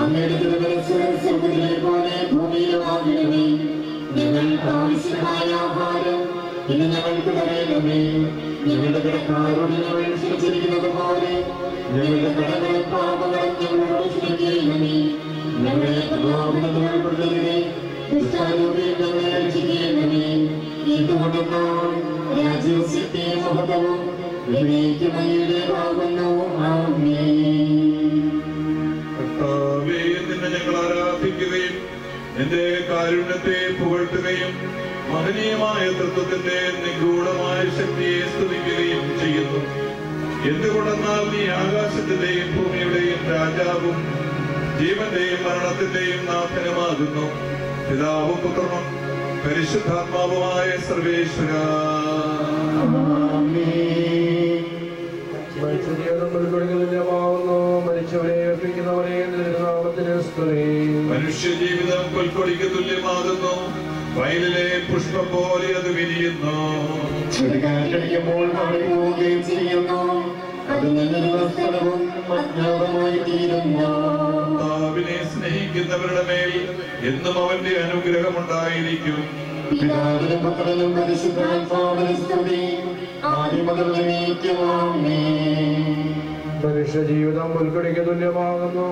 അങ്ങയുടെ തിരുമനസ്സ് സ്വർഗ്ഗത്തിലെ പോലെ ഭൂമിയിലുമാകണമേ. ഞങ്ങൾക്ക് ആവശ്യമായ ആഹാരം ഇന്ന് ഞങ്ങൾക്ക് തരണമേ. ഞങ്ങളുടെ കടക്കാരോട് ഞങ്ങൾ ക്ഷമിച്ചിരിക്കുന്നത് പോലെ ഞങ്ങളുടെ കടങ്ങളും പാപങ്ങളും ഞങ്ങളോട് ക്ഷമിക്കണമേ. ഞങ്ങളെ പ്രലോഭനത്തിൽ ഉൾപ്പെടുത്തരുതേ, ദുഷ്ടാരൂപിയിൽ ഞങ്ങളെ രക്ഷിക്കണമേ. എന്തുകൊണ്ടെന്നാൽ രാജ്യവും ശക്തിയും മഹത്വവും എന്നേക്കും അങ്ങയുടേതാകുന്നു. ആമേൻ. കർത്താവേ, നിന്നെ ഞങ്ങൾ ആരാധിക്കുകയും നിന്റെ കാരുണ്യത്തെ പുകഴ്ത്തുകയും മഹനീയമായ തത്വത്തിന്റെ നിഗൂഢമായ ശക്തിയെ സ്തുതിക്കുകയും ചെയ്യുന്നു. എന്തുകൊണ്ടെന്നാൽ നീ ആകാശത്തിന്റെയും ഭൂമിയുടെയും രാജാവും ജീവന്റെയും മരണത്തിന്റെയും നാഥനുമാകുന്നു. പിതാവും പുത്രനും പരിശുദ്ധാത്മാവുമായ സർവേശ്വര. മരിച്ചവരെ ഏൽപ്പിക്കുന്നവരെ നാമത്തിന് സ്തുതി. മനുഷ്യജീവിതം പുൽക്കൊടിക്ക് തുല്യമാകുന്നു, വയലിലെ പുഷ്പം പോലെ അത് വിരിയുന്നു. ചുടുകാറ്റടിക്കുമ്പോൾ മാറിപ്പോവുകയും ചെയ്യുന്നു, അത് നിന്നുള്ള സ്ഥലവും അജ്ഞാതമായി തീരുന്നു. കർത്താവിനെ സ്നേഹിക്കുന്നവരുടെ മേൽ എന്നും അവന്റെ അനുഗ്രഹമുണ്ടായിരിക്കും. പിതാവിനും പുത്രനും പരിശുദ്ധാത്മാവിനും സ്തുതി, ആദ്യം മുതൽ എന്നേക്കും. ആമേൻ. മനുഷ്യ ജീവിതം പുൽക്കൊടിക്ക് തുല്യമാകുന്നു,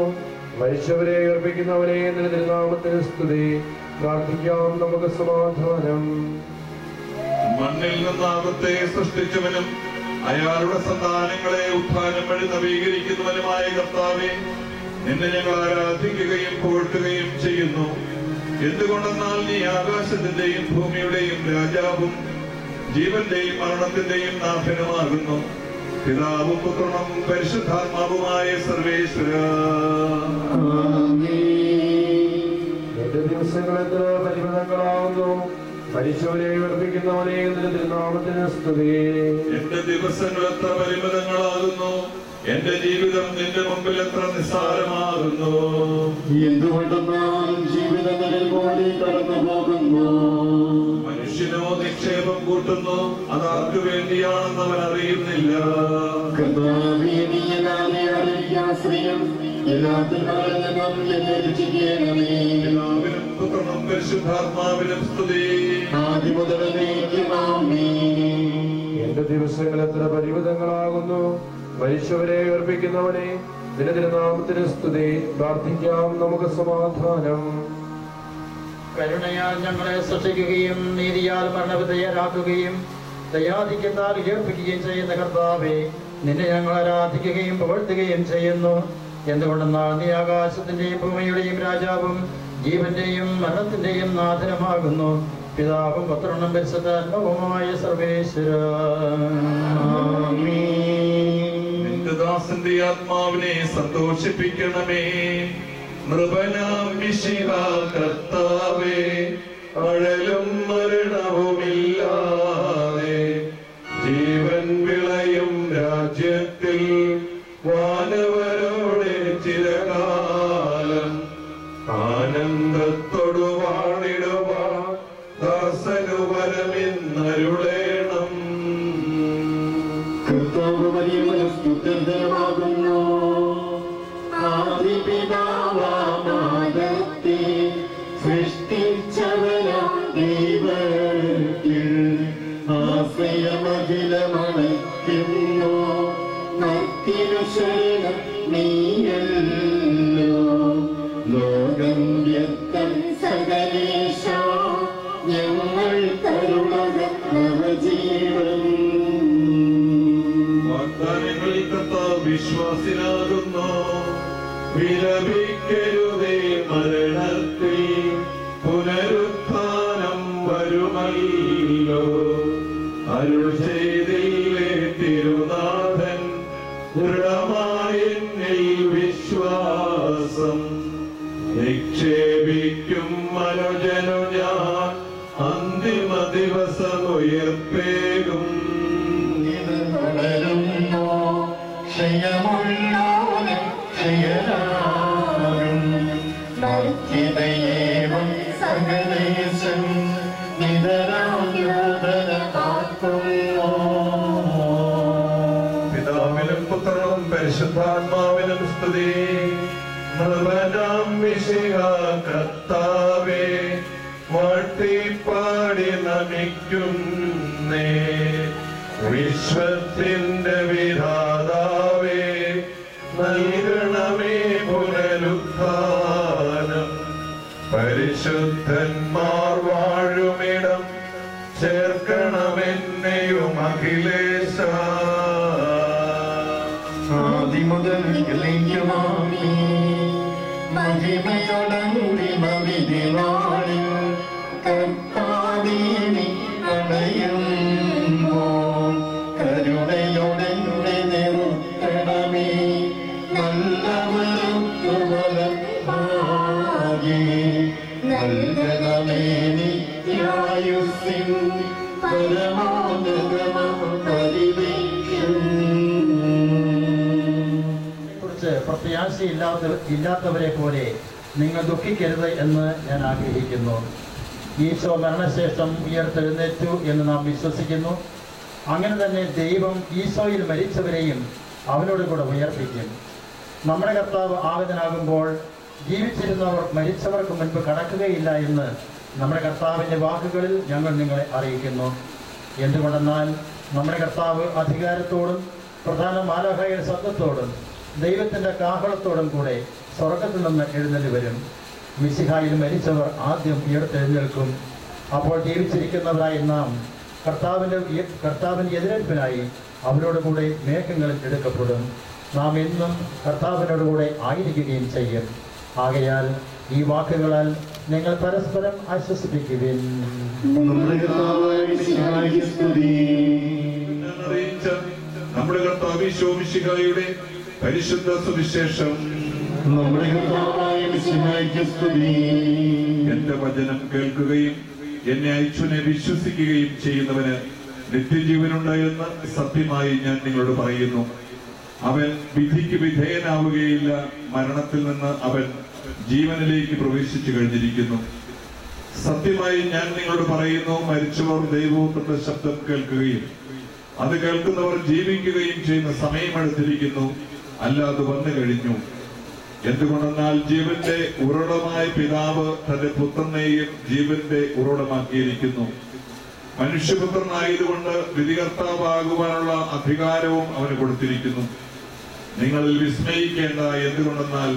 മരിച്ചവരെ ഏർപ്പിക്കുന്നവരെ തിരുനാമത്തിന് സ്തുതി. പ്രാർത്ഥിക്കാം നമുക്ക് സമാധാനം. മണ്ണിൽ നിന്ന് അകത്തെ സൃഷ്ടിച്ചവനും അയാളുടെ സന്താനങ്ങളെ ഉത്ഥാനം വഴി നവീകരിക്കുന്നവനുമായ കർത്താവേ, നിന്നെ ഞങ്ങൾ ആരാധിക്കുകയും പോഴ്ത്തുകയും ചെയ്യുന്നു. എന്തുകൊണ്ടെന്നാൽ നീ ആകാശത്തിന്റെയും ഭൂമിയുടെയും രാജാവും ജീവന്റെയും മരണത്തിന്റെയും നാഥനുമാകുന്നു. പിതാവും പുത്രനും പരിശുദ്ധാത്മാവുമായ സർവേശ്വര. എന്റെ ദിവസങ്ങൾ എത്ര പരിമിതങ്ങളാവുന്നു. മരിച്ചവരെ ഉയർപ്പിക്കുന്നവനെ നിന്റെ തിരുനാമത്തിന് സ്തുതി. എന്റെ ദിവസങ്ങൾ എത്ര പരിമിതങ്ങളാകുന്നു. എന്റെ ജീവിതം നിന്റെ മുമ്പിൽ എത്ര നിസ്സാരമാകുന്നു. എന്തുകൊണ്ടെന്നാൽ ജീവിതങ്ങളിൽ കൂടി കടന്നു പോകുന്നു. മനുഷ്യനോ നിക്ഷേപം കൂട്ടുന്നു, അതാർക്കു വേണ്ടിയാണെന്ന് അവൻ അറിയുന്നില്ല. പിതാവിനും പുത്രനും പരിശുദ്ധാത്മാവിനും സ്തുതി. എന്റെ ദിവസങ്ങൾ എത്ര പരിമിതങ്ങളാകുന്നു. മരിച്ചവരെ ഉയർപ്പിക്കുന്നവനെ നിന്റെ തിരുനാമത്തിന് സ്തുതി. പ്രാർത്ഥിക്കാം, നമുക്ക് സമാധാനം. കരുണയാൽ ഞങ്ങളെ സൃഷ്ടിക്കുകയും നീതിയാൽ മരണവിധേയരാക്കുകയും ദയാധിക്യത്താൽ ഉയർപ്പിക്കുകയും ചെയ്യുന്ന കർത്താവേ, നിന്നെ ഞങ്ങൾ ആരാധിക്കുകയും പുകഴ്ത്തുകയും ചെയ്യുന്നു. എന്തുകൊണ്ടെന്നാൽ നീ ആകാശത്തിന്റെയും ഭൂമിയുടെയും രാജാവും ജീവന്റെയും മരണത്തിന്റെയും നാഥനുമാകുന്നു. പിതാവും പുത്രനും പരിശുദ്ധാത്മാവുമായ സർവേശ്വര. നിന്റെ ദാസന്റെ ആത്മാവിനെ സന്തോഷിപ്പിക്കണമേ. നൃപനാം മിശിഹാ കർത്താവേ, അഴലും മരണവുമില്ലാതെ ജീവൻ വിളയും രാജ്യത്തിൽ വാനവരോടെ ചിരകാലം ആനന്ദത്തോടു വാണിടുവാൻ ദാസനു വരമിന്നരുളേണം. കർത്താവ് വലിയ മനസ്തുതമാകുന്നു. ആദിപിതാവാമാദത്തെ സൃഷ്ടിച്ചവനാം ദൈവത്തിൽ ആശ്രയമഖിലമണയ്ക്കുന്നു. മത്തിനു ശരണം നീയല്ലോ. ലോകം വ്യക്തം സകലേശ ഞങ്ങൾ കരുണക നവജീവൻ. വാഗ്ദാനങ്ങളിൽ കർത്താവ് വിശ്വാസിനാകുന്നു. വിലപിക്കരുതേ മരണത്തിൽ, പുനരുത്ഥാനം വരുമല്ലോ. അരുൾ ചെയ്തില്ലേ തിരുനാഥൻ, ദൃഢമായെന്നിൽ വിശ്വാസം നിക്ഷേപിക്കും മനുജനു ഞാൻ അന്തിമ ദിവസം ഉയർപ്പേകും. വളരുന്നു ക്ഷയമുള്ളോനെ ക്ഷയരാകും. ഭക്തിതയേവം സകലേശം നിതരായോധന കാക്കുന്നു. പിതാവിനും പുത്രനും പരിശുദ്ധാത്മാവിനും സ്തുതി. നൃപനാം മിശിഹാ കർത്താവേ, വാഴ്ത്തിപ്പാടി നമിക്കുന്നേ. വിശ്വത്തിന്റെ വിധാതാവേ, നൽകണമേ പുനരുത്ഥാനം. പരിശുദ്ധന്മാർ വാഴുമിടം ചേർക്കണമെന്നെയും അഖിലേശ. ആദിമുതൽ ഇളയ്ക്കുമാമി മഹിമയോടന്തിമവിധിവാണിൽ കർത്താവീനി അണയുമ്പോൾ കരുണയോടെ നിർത്തണമേ. നല്ലവരും നൽകണമേ നിത്യായുസ്സിൻ പരമോന്നതമം പരിവേഷം. കുറിച്ച് പ്രത്യാശയില്ലാത്തവരെ പോലെ നിങ്ങൾ ദുഃഖിക്കരുത് എന്ന് ഞാൻ ആഗ്രഹിക്കുന്നു. ഈശോ മരണശേഷം ഉയർത്തെഴുന്നേറ്റു എന്ന് നാം വിശ്വസിക്കുന്നു. അങ്ങനെ തന്നെ ദൈവം ഈശോയിൽ മരിച്ചവരെയും അവനോട് കൂടെ ഉയർപ്പിക്കും. നമ്മുടെ കർത്താവ് ആഗതനാകുമ്പോൾ ജീവിച്ചിരുന്നവർ മരിച്ചവർക്ക് മുൻപ് കടക്കുകയില്ല എന്ന് നമ്മുടെ കർത്താവിൻ്റെ വാക്കുകളിൽ ഞങ്ങൾ നിങ്ങളെ അറിയിക്കുന്നു. എന്തുകൊണ്ടെന്നാൽ നമ്മുടെ കർത്താവ് അധികാരത്തോടും പ്രധാന മാലാഖയുടെ ശബ്ദത്തോടും ദൈവത്തിൻ്റെ കാഹളത്തോടും കൂടെ സ്വർഗത്തിൽ നിന്ന് എഴുന്നള്ളി വരും. മിശിഹായിൽ മരിച്ചവർ ആദ്യം ഉയർത്തെഴുന്നേൽക്കും. അപ്പോൾ ജീവിച്ചിരിക്കുന്നവരായി നാം കർത്താവിൻ്റെ എതിരേൽപ്പിനായി അവരോട് കൂടെ മേഘങ്ങളിൽ എടുക്കപ്പെടും. നാം എന്നും കർത്താവിനോടുകൂടെ ആയിരിക്കുകയും ചെയ്യും. ആകയാൽ ഈ വാക്കുകളാൽ നിങ്ങൾ പരസ്പരം ആശ്വസിപ്പിക്കുവിൻ. നമ്മുടെ കർത്താവായ മിശിഹായ്ക്ക് സ്തുതി. അറിയിച്ച നമ്മുടെ കർത്താവ് ഈശോമിശിഹായുടെ പരിശുദ്ധ സുവിശേഷം. നമ്മുടെ കർത്താവായ മിശിഹായ്ക്ക് സ്തുതി. എന്റെ വചനം കേൾക്കുകയും എന്നെ അയച്ചവനെ വിശ്വസിക്കുകയും ചെയ്യുന്നവന് നിത്യജീവനുണ്ട് എന്ന് സത്യമായി ഞാൻ നിങ്ങളോട് പറയുന്നു. അവൻ വിധിക്ക് വിധേയനാവുകയില്ല, മരണത്തിൽ നിന്ന് അവൻ ജീവനിലേക്ക് പ്രവേശിച്ചു കഴിഞ്ഞിരിക്കുന്നു. സത്യമായി ഞാൻ നിങ്ങളോട് പറയുന്നു, മരിച്ചവർ ദൈവപുത്രന്റെ ശബ്ദം കേൾക്കുകയും അത് കേൾക്കുന്നവർ ജീവിക്കുകയും ചെയ്യുന്ന സമയമെടുത്തിരിക്കുന്നു, അല്ലാതെ വന്നു കഴിഞ്ഞു. എന്തുകൊണ്ടെന്നാൽ ജീവന്റെ ഉറവിടമായ പിതാവ് തന്റെ പുത്രനെയും ജീവന്റെ ഉറവിടമാക്കിയിരിക്കുന്നു. മനുഷ്യപുത്രനായതുകൊണ്ട് വിധികർത്താവാകുവാനുള്ള അധികാരവും അവന് കൊടുത്തിരിക്കുന്നു. നിങ്ങളിൽ വിസ്മയിക്കേണ്ട, എന്തുകൊണ്ടെന്നാൽ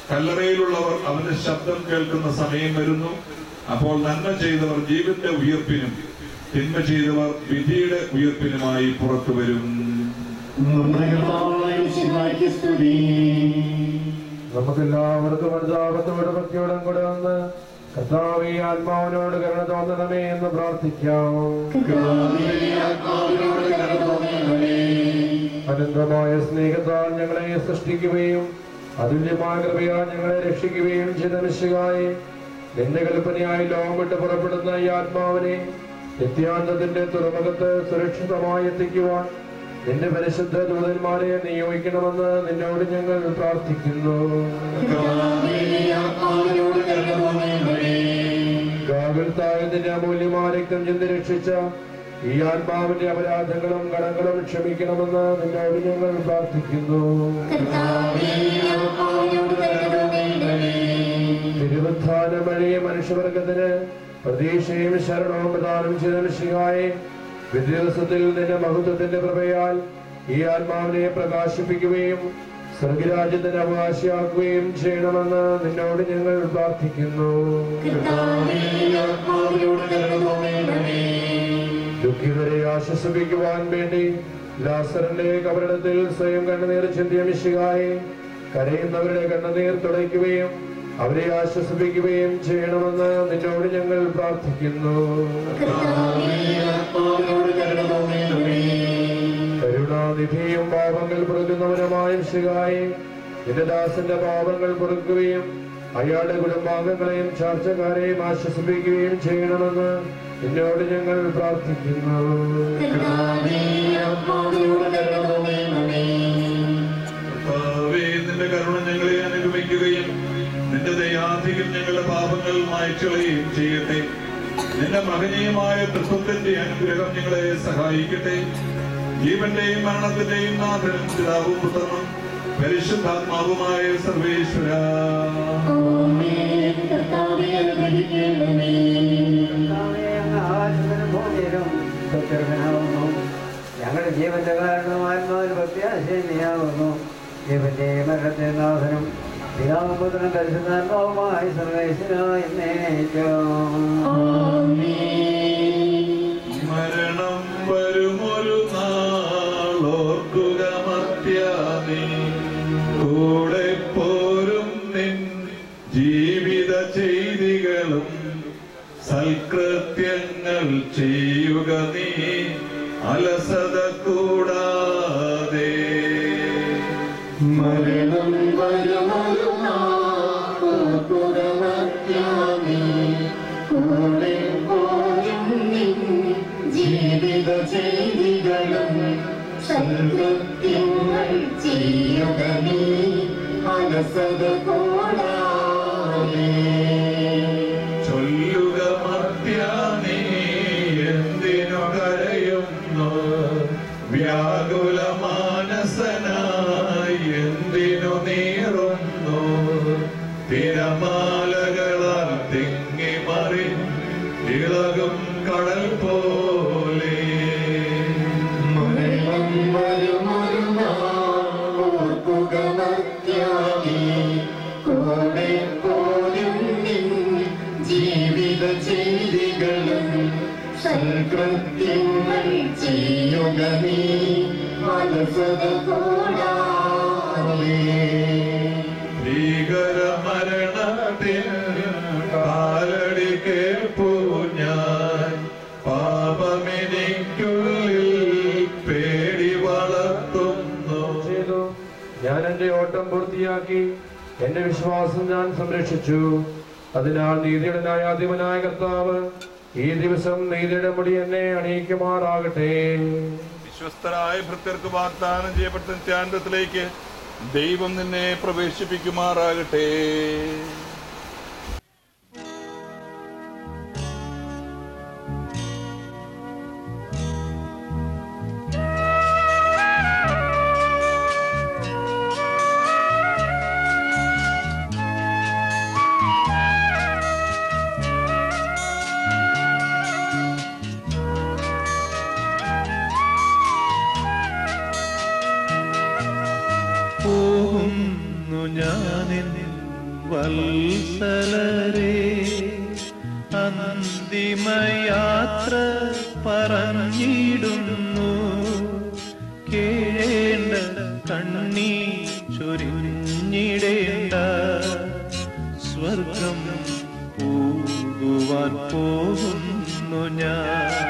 കല്ലറയിലുള്ളവർ അവന്റെ ശബ്ദം കേൾക്കുന്ന സമയം വരുന്നു. അപ്പോൾ നന്മ ചെയ്തവർ ജീവന്റെ ഉയർപ്പിനും തിന്മ ചെയ്തവർ വിധിയുടെ ഉയർപ്പിനുമായി പുറത്തു വരും. നമ്മുടെ കർത്താവായ മിശിഹായ്ക്ക് സ്തുതി. നമുക്കെല്ലാവർക്കും അനുതാപത്തോടെ ഭക്തിയോടും കൂടെ വന്ന് കർത്താവേ ആത്മാവിനോട് കരുണ തോന്നണമേ എന്ന് പ്രാർത്ഥിക്കാം. അനന്തമായ സ്നേഹത്താൽ ഞങ്ങളെ സൃഷ്ടിക്കുകയും അതുല്യമായ കൃപയാൽ ഞങ്ങളെ രക്ഷിക്കുകയും ചെയ്ത മിശിഹായെ, നിന്റെ കൽപ്പനയായി ലോകം വിട്ട് പുറപ്പെടുന്ന ഈ ആത്മാവിനെ നിത്യാന്തത്തിന്റെ തുറമുഖത്ത് സുരക്ഷിതമായി എത്തിക്കുവാൻ നിന്റെ പരിശുദ്ധ ദൂതന്മാരെ നിയോഗിക്കണമെന്ന് നിന്നോട് ഞങ്ങൾ പ്രാർത്ഥിക്കുന്നു. ഗാകുൽത്തായതിന്റെ അമൂല്യമായ രക്തം ചിന്തി രക്ഷിച്ച ഈ ആത്മാവിന്റെ അപരാധങ്ങളും കടങ്ങളും ക്ഷമിക്കണമെന്ന് നിന്നോട് ഞങ്ങൾ പ്രാർത്ഥിക്കുന്നു. തിരുവുത്ഥാനം വഴി മനുഷ്യവർഗത്തിന് പ്രതീക്ഷയും ശരണവും പ്രദാനം ചെയ്ത മിശിഹായെ, വിദ്യാഭ്യാസത്തിൽ നിന്റെ മഹത്വത്തിന്റെ കൃപയാൽ ഈ ആത്മാവിനെ പ്രകാശിപ്പിക്കുകയും സ്വർഗരാജ്യത്തിന് അവകാശിയാക്കുകയും ചെയ്യണമെന്ന് നിന്നോട് ഞങ്ങൾ പ്രാർത്ഥിക്കുന്നു. ദുഃഖിതരെ ആശ്വസിപ്പിക്കുവാൻ വേണ്ടി ലാസറിന്റെ കബറിടത്തിൽ സ്വയം കണ്ണുനീർ ചിന്തിയ മിശിഹായെ, കരയുന്നവരുടെ കണ്ണുനീർ തുടയ്ക്കുകയും അവരെ ആശ്വസിപ്പിക്കുകയും ചെയ്യണമെന്ന് നിന്നോട് ഞങ്ങൾ പ്രാർത്ഥിക്കുന്നു. കരുണാനിധിയും പാപങ്ങൾ പൊറുക്കുന്നവനുമായ മിശിഹായെ, നിന്റെ ദാസന്റെ പാപങ്ങൾ പൊറുക്കുകയും അയാളുടെ കുടുംബാംഗങ്ങളെയും ചാർച്ചക്കാരെയും ആശ്വസിപ്പിക്കുകയും ചെയ്യണമെന്ന് നിന്നോട് ഞങ്ങൾ പ്രാർത്ഥിക്കുന്നു. നിന്റെ കരുണ ഞങ്ങളെ അനുഗമിക്കുകയും നിന്റെ ദയാധികം ഞങ്ങളുടെ പാപങ്ങൾ മായ്ച്ചുകളയുകയും ചെയ്യട്ടെ. നിന്റെ മഹനീയമായ തൃത്വത്തിന്റെ അനുഗ്രഹം ഞങ്ങളെ സഹായിക്കട്ടെ. ജീവന്റെയും മരണത്തിന്റെയും നാഥനും പിതാവും പുത്രനും പരിശുദ്ധാത്മാവുമായ സർവേശ്വര, ഞങ്ങളുടെ ജീവന്റെ കാരണവും ആത്മാവിന് പ്രത്യാശയാകുന്നു. ജീവന്റെ മരണത്തെ നാഥനും പിതാവും പുത്രനും പരിശുദ്ധാത്മാവുമായി സർവേശ്വരായി മരണം വരുമൊരു നാളോർക്കുക മർത്യാനീ, കൂടെ പോരും നിൻ ജീവിത ചെയ്തികളും സൽകൃത്യങ്ങൾ ചെയ്യുക നീ അലസത കൂടാതെ. മരണം കൂടെ പോരും ജീവിത ചെയ്തികളും സൽകൃത്യങ്ങൾ ചെയ്യുക നീ അലസത കൂടാതെ. ചൊല്ലുക മർത്യാനീ, എന്തിനു കരയുന്നു? വ്യാകുല മാനസനായി എന്തിനു നീറുന്നു? തിരമാലകളാൽ തിങ്ങി മറി ഇളകും കടൽ പോലെ. മരണം വരുമൊരു നാളോർക്കുക മർത്യാനീ, കൂടെ പോരും നിൻ ജീവിത ചെയ്തികളും സൽകൃത്യങ്ങൾ ചെയ്യുക നീ അലസത കൂടാതെ. കേൾപ്പു ഞാൻ പാപമെനിക്കുള്ളിൽ പേടി വളർത്തുന്നു. ഞാൻ എന്റെ ഓട്ടം പൂർത്തിയാക്കി എന്റെ വിശ്വാസം ഞാൻ സംരക്ഷിച്ചു. അതിനാൽ നീതിയുടെ ന്യായാധിപനായ കർത്താവ് ഈ ദിവസം നീതിയുടെ മുടി എന്നെ അണിയിക്കുമാറാകട്ടെ. വിശ്വസ്തരായ ഭൃത്യർക്ക് വാഗ്ദാനം ചെയ്യപ്പെട്ട നിത്യാനന്ദത്തിലേക്ക് ദൈവം നിന്നെ പ്രവേശിപ്പിക്കുമാറാകട്ടെ. പോകുന്നു ഞാനെൻ വത്സലരേ, അന്തിമയാത്ര പറഞ്ഞിടുന്നു. കേഴേണ്ട കണ്ണീർ ചൊരിഞ്ഞിടേണ്ട, സ്വർഗം പോകുവാൻ പോകുന്നു ഞാനെൻ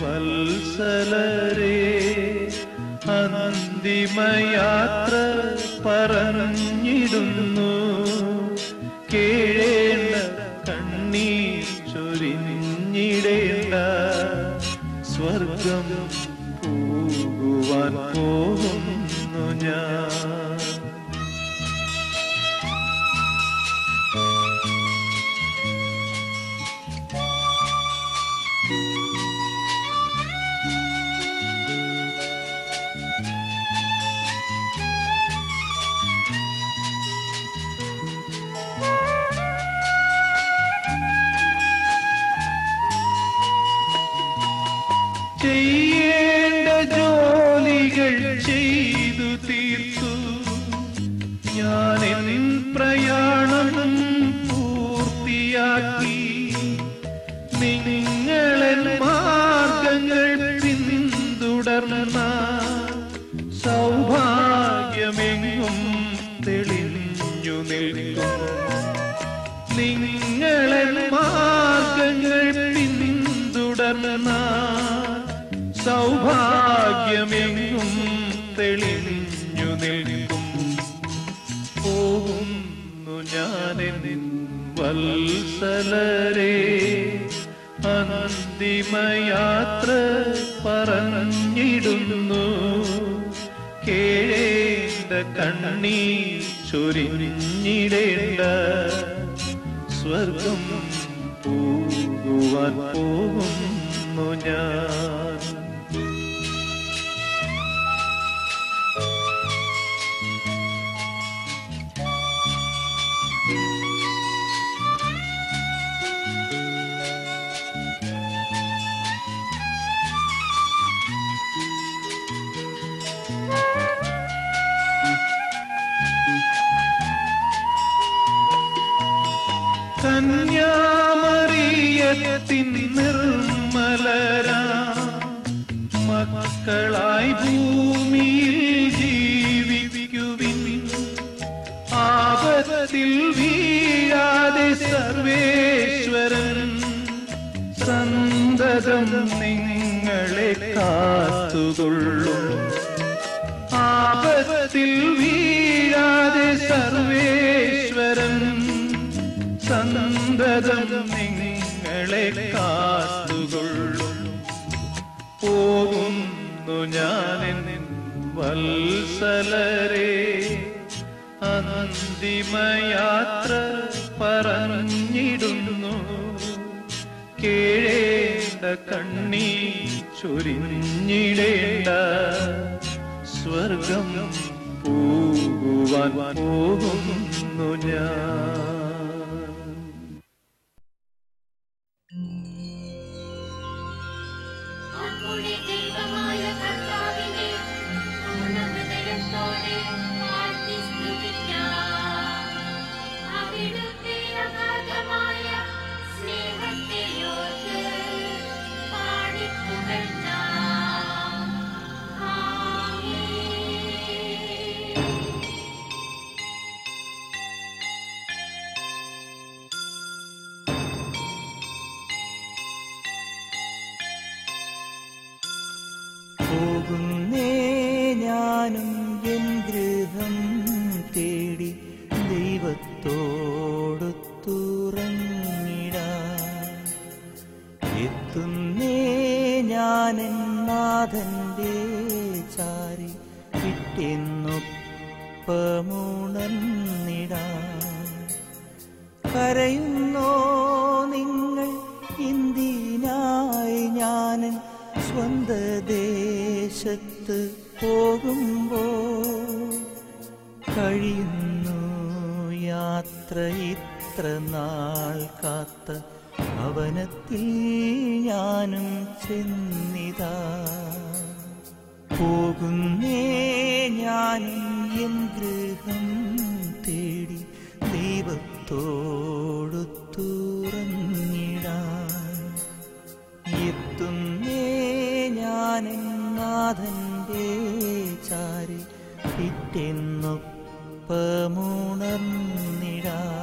വത്സലരേ, അന്തിമയാത്ര പറഞ്ഞിടുന്നു. കേഴേണ്ട കണ്ണീർ ചൊരിഞ്ഞിടേണ്ട, സ്വർഗം പോകുവാൻ പോകുന്നു ഞാൻ. ചെയ്യേണ്ട ജോലികൾ ചെയ്തു തീർത്തു, ഞാനെൻ പ്രയാണം പൂർത്തിയാക്കി. നിങ്ങളെൻ മാർഗങ്ങൾ പിന്തുടർന്ന, സൗഭാഗ്യമെങ്ങും തെളിഞ്ഞു നിൽക്കും. നിങ്ങളെൻ മാർഗങ്ങൾ പിന്തുടർന്ന, സൗഭാഗ്യമെങ്ങും തെളിഞ്ഞു നിൽക്കും. പോകുന്നു ഞാനെൻ വത്സലരേ, അന്തിമയാത്ര പറഞ്ഞിടുന്നു. കേഴേണ്ട കണ്ണീർ ചൊരിഞ്ഞിടേണ്ട, സ്വർഗം പോകുവാൻ പോകുന്നു ഞാൻ. കന്യാമറിയത്തിൻ നിർമ്മലരാ മക്കളായി ഭൂമിയിൽ ജീവിക്കുവിൻ. ആപത്തിൽ വീഴാതെ സർവേശ്വരൻ സന്തതം നിങ്ങളെ കാത്തുകൊള്ളും. ആപത്തിൽ വീഴാതെ സർവേശ്വരൻ സന്തതം നിങ്ങളെ കാത്തുകൊള്ളും. പോകുന്നു ഞാനെൻ വത്സലരേ, അന്തിമയാത്ര പറഞ്ഞിടുന്നു. കേഴേണ്ട കണ്ണീർ ചൊരിഞ്ഞിടേണ്ട, സ്വർഗം പോകുവാൻ പോകുന്നു ഞാൻ. നമ്മുടെ ദൈവമായ കർത്താവിനെ പൂർണ്ണഹൃദയത്തോടെ വാഴ്ത്തി സ്തുതിക്കാം. അവിടുത്തെ അഗാധമായ സ്നേഹത്തെ ഓർത്ത് പാടിപ്പുകഴ്ത്താം. ആമേൻ. ദൈവത്തോടുത്തുറങ്ങിടാൻ എത്തുന്നേ ഞാനെൻ നാഥന്റെ ചാരി വിട്ടെന്നൊപ്പമുണർന്നിടാൻ. കരയുന്നോ നിങ്ങൾ എന്തിനായി ഞാനൻ സ്വന്ത ദേശത്ത് പോകുമ്പോൾ? കഴിയുന്നു യാത്ര ഇത്ര നാൾ കാത്ത ഭവനത്തിൽ ഞാനും ചെന്നിതാ. പോകുന്നേ ഞാനും എൻ ഗൃഹം തേടി ദൈവത്തോടു തുറന്നിടാൻ. എത്തുന്നേ ഞാനെൻ നാഥന്റെ ചാരി പിറ്റെന്നൊപ്പമുണർന്നിടാൻ.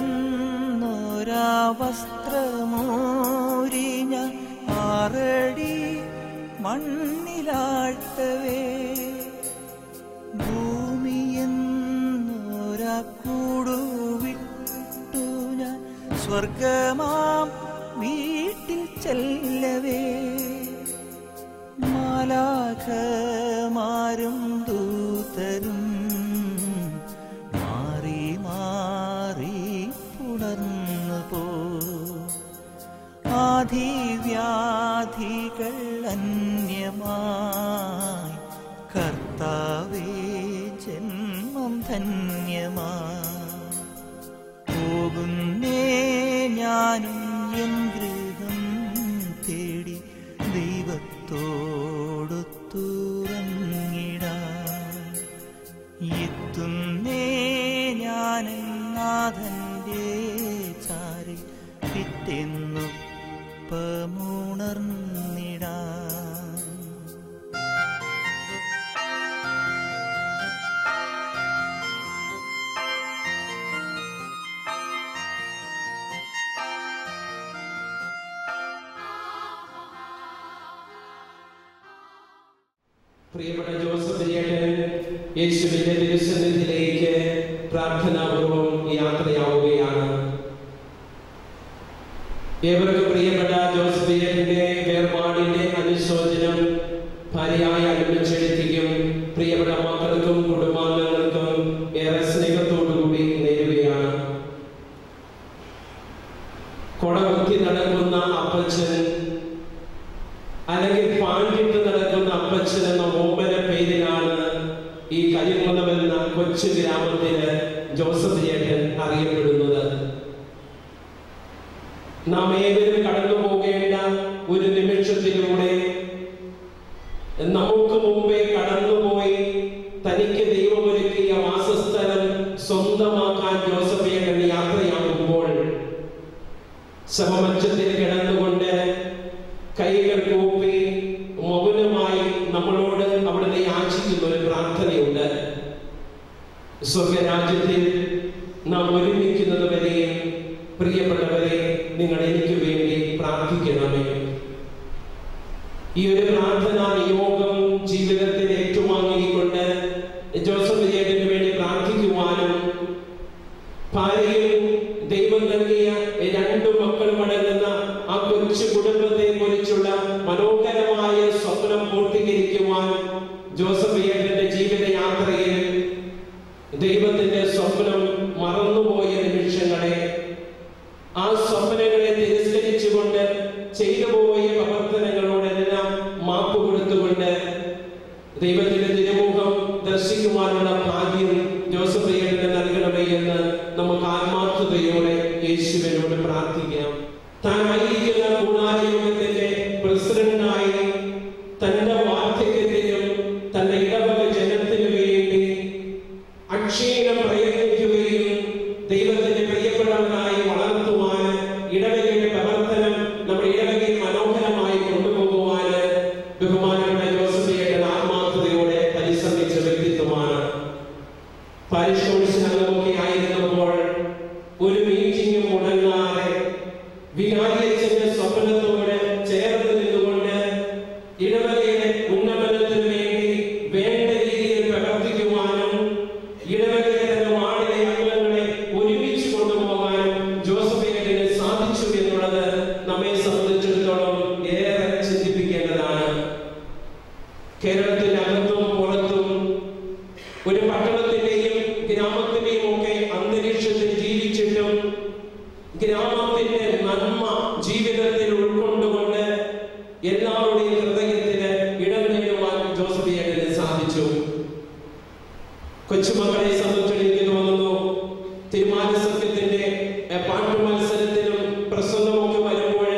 ദേഹമെന്നൊരാ വസ്ത്രമോരിഞ്ഞ 6 അടി മണ്ണിലാഴ്ത്തവേ, ഭൂമിയെന്നൊരാ കൂടുവിട്ടു ഞാൻ സ്വർഗമാം വീട്ടിൽ ചെല്ലവേ, മാലാഖമാരും ദൂതരും ആധിവ്യാധികൾ അന്യമായി കർത്താവേ ജന്മം ധന്യമായി. പോകുന്നേ ഞാനും എൻ ഗൃഹം തേടി ദൈവത്തോടു തുറങ്ങിടാൻ. എത്തുന്നേ ഞാനെൻ നാഥന്റെ ചാരി പിറ്റെന്നൊപ്പമുണർന്നിടാൻ. പ്രിയപ്പെട്ട ജോസഫ് ചേട്ടൻ യേശുവിന്റെ തിരുസന്നിധിയിലേക്ക് പ്രാർത്ഥനാപൂർവം യാത്രയാവുകയാണ്. ഏവർക്കും പ്രിയപ്പെട്ട ജോസഫ് ചേട്ടന്റെ വേർപാടിന്റെ അനുശോചനം ഭാര്യയായി അനുഭവിച്ചെടുത്തിക്കും പ്രിയപ്പെട്ട മക്കൾക്കും കുടുംബാംഗങ്ങൾക്കും ഏറെ സ്നേഹത്തോടുകൂടി നേരുകയാണ്. കൊടകുത്തി നടക്കുന്ന അപ്പച്ചൻ അല്ലെങ്കിൽ പാണ്ടിട്ട് നടക്കുന്ന അപ്പച്ചൻ എന്ന ഓമന പേരിലാണ് ഈ കരിമണമെന്ന കൊച്ചു ഗ്രാമത്തിന് ജോസഫ് ചേട്ടൻ അറിയപ്പെടുന്നത്. നാം ഏവരും കടന്നു പോകേണ്ട ഒരു നിമിഷത്തിലൂടെ നമുക്ക് മുമ്പേ കടന്നുപോയി തനിക്ക് ദൈവമൊരുക്കിയ വാസസ്ഥലം സ്വന്തമാക്കാൻ ജോസഫ് ചേട്ടൻ യാത്രയാകുമ്പോൾ ശവമഞ്ചത്തിൽ കിടന്നുകൊണ്ട് കൈകൾ കൂപ്പി മൗനമായി നമ്മളോട് അവിടുന്ന് യാചിക്കുന്ന ഒരു പ്രാർത്ഥനയുണ്ട്. സ്വർഗരാജ്യത്തിൽ നാം ഒരുമിക്കുന്നത് വരെയും പ്രിയപ്പെട്ടവരെ നിങ്ങൾ എനിക്ക് വേണ്ടി പ്രാർത്ഥിക്കണമേ. ഈ ഒരു പ്രാർത്ഥനാ നിയോഗം ജീവിതത്തിൽ ഏറ്റുവാങ്ങിക്കൊണ്ട് ജോസഫ് ചേട്ടന് വേണ്ടി പ്രാർത്ഥിക്കുവാനും ഭാര്യയും ദൈവം നൽകിയ 2 മക്കളും അടങ്ങുന്ന ആ കൊച്ചു കുടുംബത്തെ കുറിച്ചുള്ള മനോഹരമായ സ്വപ്നം പൂർത്തീകരിക്കുവാൻ ജോസഫ് ചേട്ടന്റെ ജീവിതയാത്രയിൽ ദൈവത്തിന്റെ സ്വപ്നം മറന്നുപോയ നിമിഷങ്ങളെ, ആ സ്വപ്നങ്ങളെ തിരസ്കരിച്ചുകൊണ്ട് ചെയ്തു പോയ പ്രവർത്തനങ്ങളോടെല്ലാം മാപ്പ് കൊടുത്തുകൊണ്ട് ദൈവത്തിന്റെ തിരുമുഖം ദർശിക്കുവാനുള്ള ഭാഗ്യം ജോസഫ് ചേട്ടന് നൽകണമേ എന്ന് നമുക്ക് ആത്മാർത്ഥതയോടെ യേശുവിനോട് പ്രാർത്ഥിക്കാം. താനായിരിക്കുന്ന കൂടാരയോഗത്തിന്റെ പ്രസിഡന്റായി തന്റെ വാർദ്ധക്യത്തിലും തന്റെ ഇടവക ജനത്തിനു വേണ്ടി അക്ഷീണം പ്രയത്നിക്കുകയും വികാരിയച്ഛന്റെ സ്വപ്നത്തോട് ചേർന്ന് നിന്നുകൊണ്ട് ഇടവകയുടെ ഉന്നമനത്തിന് വേണ്ടി വേണ്ട രീതിയിൽ പ്രവർത്തിക്കുവാനും ഇടവകയുടെ തന്നെ വാർഡിലെ അംഗങ്ങളെ ഒരുമിച്ച് കൊണ്ടുപോകാനും ജോസഫേറ്റിന് സാധിച്ചു എന്നുള്ളത് നമ്മെ സംബന്ധിച്ചിടത്തോളം ഏറെ ചിന്തിപ്പിക്കേണ്ടതാണ്. കേരളത്തിനകത്തും പുറത്തും ഒരു പട്ടണത്തിന്റെയും ഗ്രാമത്തിന്റെയും ഒക്കെ അന്തരീക്ഷത്തിൽ ജീവിച്ചിട്ടും ഗ്രാമത്തിന്റെ നന്മ ജീവിതത്തിൽ ഉൾക്കൊണ്ടുകൊണ്ട് എല്ലാവരുടെയും ഹൃദയത്തിന് ഇടം നേടുവാൻ ജോസഫിയേട്ടന് സാധിച്ചു. കൊച്ചുമക്കളെ സംബന്ധിച്ച് എനിക്ക് തോന്നുന്നു തിരുമാനസത്യത്തിന്റെ പാട്ടു മത്സരത്തിലും പ്രസംഗമൊക്കെ വരുമ്പോൾ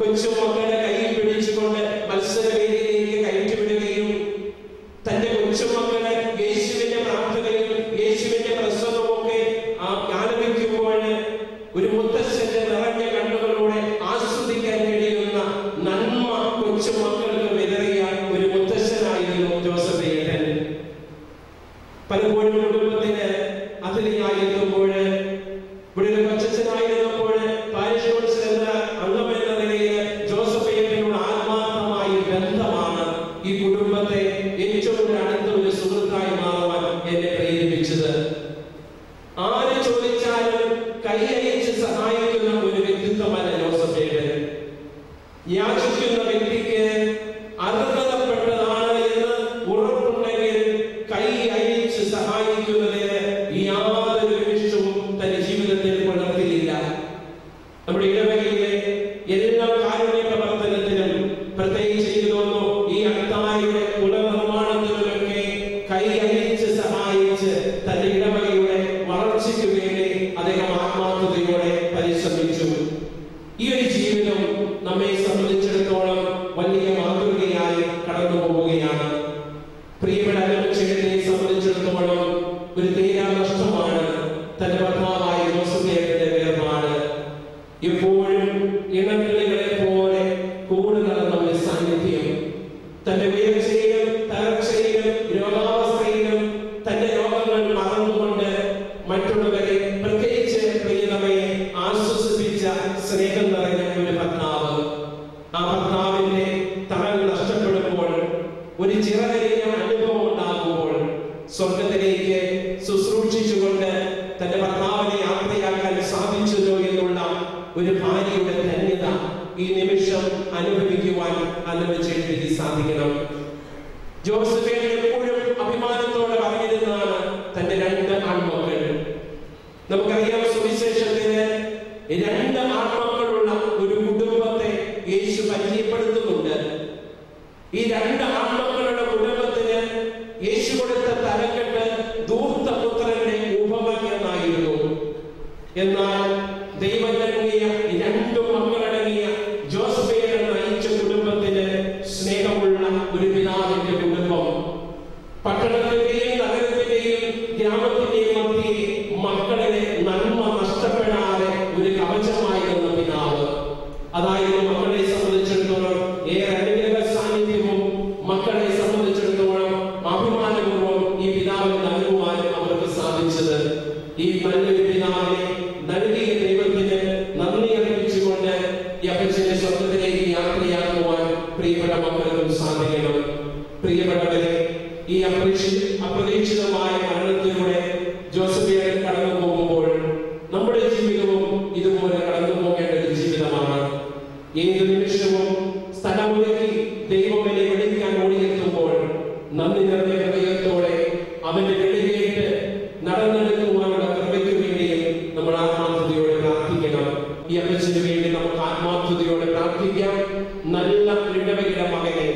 കൊച്ചുമക്കളെ കൈ പിടിച്ചുകൊണ്ട് മത്സരവേദിയിലേക്ക് കയറ്റിവിടുകയും തന്റെ കൊച്ചുമക്കളെ യേശുവിന്റെ പ്രാർത്ഥനയും യേശുവിന്റെ പ്രസംഗമൊക്കെ ആലപിക്കുമ്പോൾ ഒരു മുത്തശ്ശന്റെ നിറഞ്ഞ കണ്ണുകളോടെ ആസ്വദിക്കാൻ കഴിയുന്ന നന്മ കൊച്ചുമക്കൾക്ക് വിതറിയ ഒരു മുത്തശ്ശനായിരുന്നു ജോസഫേട്ടൻ. പലപ്പോഴും കുടുംബത്തിന് അതിഥിയായി എത്തുമ്പോൾ ഇവിടെ ഒരു കൊച്ചച്ഛനായിരുന്നപ്പോൾ പാരിഷ് കൗൺസിൽ എന്ന അംഗമെന്ന നിലയിൽ ജോസഫേട്ടനോട് ആത്മാർത്ഥമായ ബന്ധമാണ് ഈ കുടുംബത്തെ ഏറ്റവും അടുത്ത ഒരു സുഹൃത്തായി മാറുവാൻ എന്നെ പ്രേരിപ്പിച്ചത്. ആര് ചോദിച്ചാലും കൈയയച്ച് സഹായിക്കുന്ന ഒരു വ്യക്തിത്വമല്ല ജോസഫേട്ടൻ. യാചിക്കുന്ന വ്യക്തിക്ക് അർഹതപ്പെട്ടതാണ് എന്ന് ഉറപ്പുണ്ടെങ്കിൽ കൈ അയച്ച് സഹായിക്കുന്നതിന് യാതൊരു നിമിഷവും തന്റെ ജീവിതത്തിൽ പുലർത്തിയില്ല. നമ്മുടെ ഇടവകയിലെ എല്ലാ കാരുണ്യ പ്രവർത്തനത്തിനും പ്രത്യേകിച്ച് എനിക്ക് തോന്നുന്നു ഈ അൾത്താരയുടെ പുനർനിർമ്മാണത്തിലൊക്കെ കൈ അയച്ച് സഹായിച്ച് തന്റെ ഇടവകയുടെ വളർച്ചയ്ക്ക് വേണ്ടി അദ്ദേഹം ആത്മാർത്ഥതയോടെ പരിശ്രമിച്ചു. ഈ ഒരു ജീവിതം നമ്മെ സംബന്ധിച്ചിടത്തോളം വലിയ മാതൃകയായി കടന്നു പോവുകയാണ്. പ്രിയപ്പെട്ട അലമച്ചേട്ടനെ സംബന്ധിച്ചിടത്തോളം ഒരു തീരാ നഷ്ടമാണ് തന്റെ ഭർത്താവായ ജോസഫേട്ടന്റെ വേർപാട്. എപ്പോഴും ഇണക്കിളികളെ പോലെ കൂടെ നടന്ന ഒരു സാന്നിധ്യം. തന്റെ വീഴ്ചയിലും തകർച്ചയിലും രോഗാവസ്ഥയിലും തന്റെ രോഗങ്ങൾ മറന്നുകൊണ്ട് മറ്റുള്ളവരെ പ്രത്യേകിച്ച് പ്രിയതമയെ ആശ്വസിപ്പിച്ച സ്നേഹം നിറഞ്ഞ ഒരു ഭർത്താവ്. ആ ഭർത്താവിന്റെ തണൽ നഷ്ടപ്പെടുമ്പോൾ, ഒരു ചിറകരിഞ്ഞ അനുഭവം ഉണ്ടാകുമ്പോൾ സ്വർഗത്തിലേക്ക് ശുശ്രൂഷിച്ചുകൊണ്ട് തന്റെ ഭർത്താവിനെ യാത്രയാക്കാൻ സാധിച്ചല്ലോ എന്നുള്ള ഒരു ഭാര്യയുടെ ധന്യത ഈ നിമിഷം അനുഭവിക്കുവാൻ അനുവദിച്ചെടുത്തേക്ക് സാധിക്കണം. ജോസഫേട്ടൻ എപ്പോഴും അഭിമാനത്തോടെ പറഞ്ഞിരുന്നതാണ് തന്റെ 2 ആൺമക്കൾ. നമുക്കറിയാം സുവിശേഷത്തിന് 2 ആൺമക്കളുള്ള ഒരു കുടുംബത്തെ യേശു പരിചയപ്പെടുത്തുന്നുണ്ട്. ഈ 2 ആൺമക്കളുടെ കുടുംബത്തിന് യേശു കൊടുത്ത തലക്കെട്ട് ധൂർത്തപുത്രന്റെ ഉപമ എന്നായിരുന്നു. എന്നാൽ ദൈവമടങ്ങിയ 2 മക്കളടങ്ങിയ ജോസഫേട്ടൻ നയിച്ച കുടുംബത്തിന് സ്നേഹമുള്ള ഒരു പിതാവിന്റെ കുടുംബം. പട്ടണത്തിന്റെയും നഗരത്തിന്റെയും ഗ്രാമത്തിന്റെയും മധ്യേ മക്കളെ നന്മ നഷ്ടപ്പെടാതെ ഒരു കവചമായിരുന്ന പിതാവ്. അതായത് മക്കളെ സംബന്ധിച്ചിടത്തോളം ഏറെ അനുഗ്രഹ സാന്നിധ്യവും മക്കളെ സംബന്ധിച്ചിടത്തോളം അഭിമാനപൂർവ്വം ഈ പിതാവിന് നൽകുവാൻ അവർക്ക് സാധിച്ചത്. ഈ നല്ലൊരു പിതാവിനെ നൽകിയ ദൈവത്തിന് നന്ദി അർപ്പിച്ചുകൊണ്ട് ഈ അപ്പച്ചന്റെ സ്വർഗത്തിലേക്ക് യാത്രയാക്കുവാൻ പ്രിയപ്പെട്ട മക്കൾക്കും സാധിക്കണം. പ്രിയപ്പെട്ടവരെ, ഈ അപ്രതീക്ഷിതമായ മരണത്തിലൂടെ ജോസഫേട്ടൻ കടന്നു പോകുമ്പോൾ നമ്മുടെ ജീവിതവും ഇതുപോലെ കടന്നു പോകേണ്ട ഒരു ജീവിതമാണ്. ഏത് നിമിഷവും സ്ഥലമൊരുക്കി ദൈവം എന്നെ വിളിക്കാൻ ഓടിയെത്തുമ്പോൾ നന്ദി നിറഞ്ഞ ഹൃദയത്തോടെ അവന്റെ വെളികേട്ട് നടന്നെടുക്കുവാനുള്ള കൃപയ്ക്ക് വേണ്ടിയും നമ്മൾ ആത്മാർത്ഥതയോടെ പ്രാർത്ഥിക്കണം. ഈ അപ്പച്ചന് വേണ്ടി നമുക്ക് ആത്മാർത്ഥതയോടെ പ്രാർത്ഥിക്കാം. നല്ല ഇടവകയുടെ മകനെ,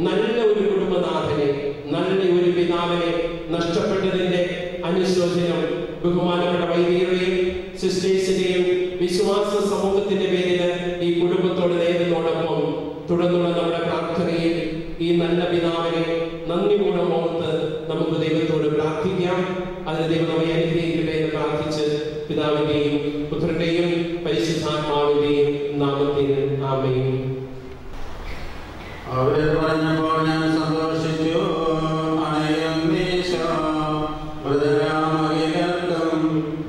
നല്ല ഒരു കുടുംബനാഥനെ, നല്ല ഒരു പിതാവിനെ നഷ്ടപ്പെട്ടതിന്റെ അനുശോചനം ബഹുമാനപ്പെട്ട വൈദികരുടെയും സിസ്റ്റേഴ്സിന്റെയും വിശ്വാസ സമൂഹത്തിന്റെ പേരിൽ ഈ കുടുംബത്തോട് നേരുന്നതോടൊപ്പം തുടർന്നുള്ള നമ്മുടെ പ്രാർത്ഥനയിൽ ഈ നല്ല പിതാവിനെ നന്ദിപൂർവ്വം ഓർത്ത് നമുക്ക് ദൈവത്തോട് പ്രാർത്ഥിക്കാം. അതിന് ദൈവം നമ്മെ അനുഗ്രഹിക്കട്ടെ എന്ന് പ്രാർത്ഥിച്ച് പിതാവിന്റെയും പുത്രന്റെയും പരിശുദ്ധാത്മാവിന്റെയും നാമത്തിൽ ആമേൻ. അവരെ പറഞ്ഞപ്പോൾ ഞാൻ സന്തോഷിച്ചു.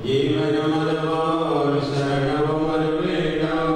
ജീവനും അതുപോലെ ശരണവും ഒരു വീടാം.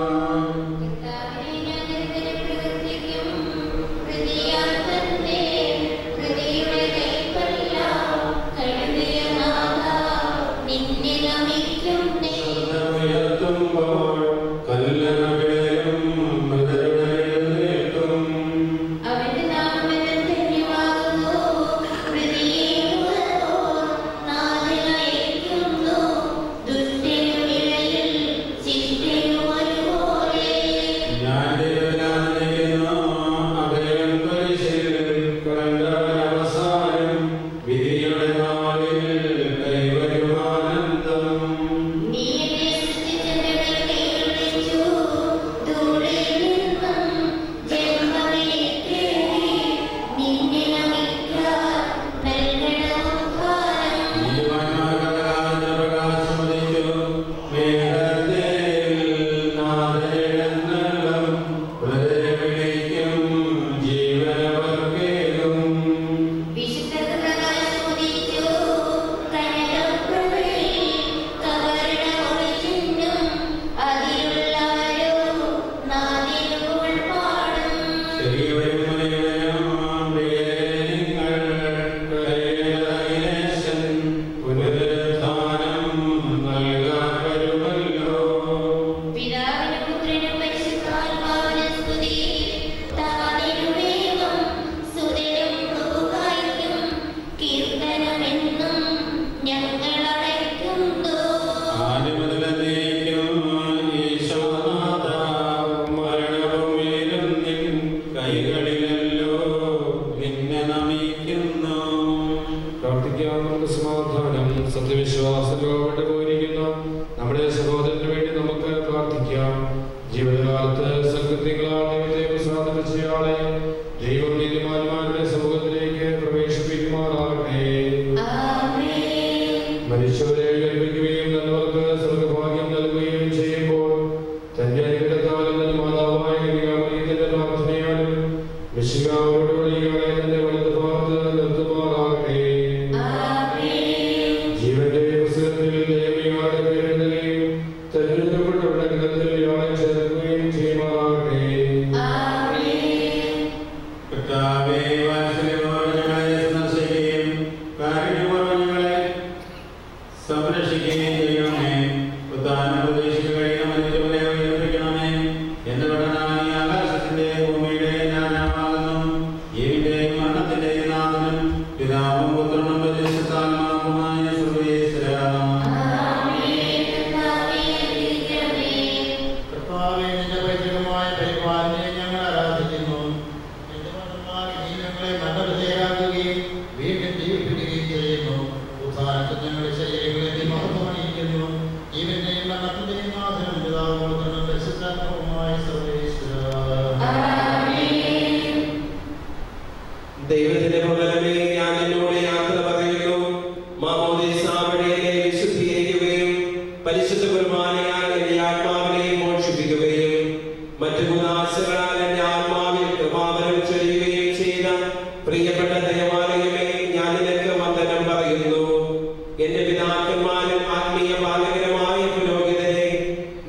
സഹോദരന് വേണ്ടി നമുക്ക് പ്രാർത്ഥിക്കാം. ജീവിതകാലത്ത് സൽകൃത്യങ്ങളാൽ ദൈവത്തെ പ്രസാദിപ്പിച്ചയാളെ ദൈവം നീതിമാന്മാരുടെ സമൂഹത്തിലേക്ക് പ്രവേശിപ്പിക്കുമാറാകട്ടെ. മരിച്ചവരെ ഉയർപ്പിക്കുകയും നല്ലവർക്ക് സ്വർഗഭാഗ്യം നൽകുകയും ചെയ്യുമ്പോൾ തന്റെ അനുഗ്രഹത്താലും തന്റെ മാതാവായ കന്യകാമറിയത്തിന്റെ പ്രാർത്ഥനയാലും മിശിഹായോടുകൂടി ഇയാളെ തന്റെ വലത്ത് ഭാഗത്ത് നിർത്തുമാറാകട്ടെ. ജീവന്റെ പുസ്തകത്തിൽ ദൈവം ഇയാളുടെ പേരെഴുതുകയും തെരഞ്ഞെടുക്കപ്പെട്ടവരുടെ ഗ്രന്ഥത്തിൽ ഇയാളെ ചേർക്കുകയും ചെയ്യുമാറാകട്ടെ. സംരക്ഷിക്കുകയും ചെയ്യണമേ. ഉദ്ധാന പ്രദേശിച്ച് കഴിയുന്ന മനുഷ്യരെ ഉയർപ്പിക്കണമേ. എന്റെ പഠനായി ആകാശത്തിന്റെ ഭൂമിയുടെ ജ്ഞാനമാകുന്നു. ജീവിന്റെയും മരണത്തിന്റെയും നാഥനും പിതാവും പുത്രനും പരിശുദ്ധാത്മാവുമായ സർവ്വേശ്വരാ. കർത്താവേ, നിന്റെ പരിചയമായ പരിപാലനയെ ഞങ്ങൾ ആരാധിക്കുന്നു. നിന്റെ മതന്മാർ നീ ഞങ്ങളെ മരണവിധേയരാക്കുകയും വീണ്ടും ജീവിപ്പിക്കുകയും ചെയ്യുന്നു. ഉദ്ധാനത്തിൽ ഞങ്ങളുടെ ശരീരങ്ങളെ നീ മഹത്വമണിയിക്കുന്നു. ജീവന്റെയും മരണത്തിന്റെയും നാഥനും പിതാവും പുത്രനും പരിശുദ്ധാത്മാവുമായ സർവ്വേശ്വരാ. ദൈവത്തിന്റെ ഭവനമേ, ഞാൻ എന്നോട് യാത്ര പറയുന്നു. മാമോദീസ വഴിയെ വിശുദ്ധീകരിക്കുകയും പരിശുദ്ധ കുർബാനയാൽ എന്റെ ആത്മാവിനെ മോക്ഷിപ്പിക്കുകയും മറ്റു ഉദാസകളാൽ എന്റെ ആത്മാവിൽ കൃപാവരം ചൊരിയുകയും ചെയ്ത പ്രിയപ്പെട്ട ദേവാലയമേ, ഞാൻ നിനക്ക് വന്ദനം പറയുന്നു. എന്റെ പിതാക്കന്മാരും ആത്മീയ പാലകരമായ പുരോഹിതരെ,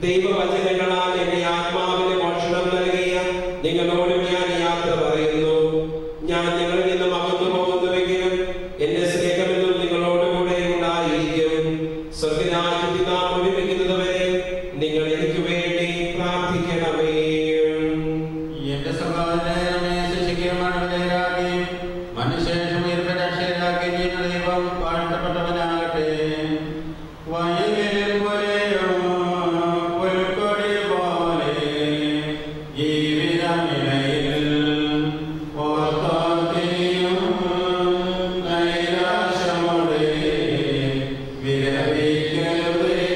ദൈവവചനങ്ങളാൽ എന്റെ ആത്മാവിന് മോക്ഷണം നൽകിയ നിങ്ങളോടും ഞാൻ യാത്ര പറയുന്നു. ഞാൻ നിങ്ങളിൽ നിന്നും അകന്നു പോകുന്നുവെങ്കിലും എന്റെ സ്നേഹമെന്നും നിങ്ങളോടുകൂടെ ഉണ്ടായിരിക്കും. സ്വർഗ്ഗരാജ്യത്തിൽ നാം ഒരുമിക്കുന്നതുവരെ നിങ്ങൾ എനിക്ക് വേണ്ടി പ്രാർത്ഥിക്കണമേ. എന്റെ സഹോദരനെ ശിക്ഷിക്കുകയും മനുഷ്യശേഷം രക്ഷയിലാക്കി ദൈവം വാഴ്ത്തപ്പെട്ടവനാകട്ടെ. വയലിൽ പോലെയോ പുൽക്കൊടി പോലെ ജീവിതനിലയിൽ ഓർത്തോർത്തിയും നൈരാശ്യമോടെ വിരമിക്കരുതേ.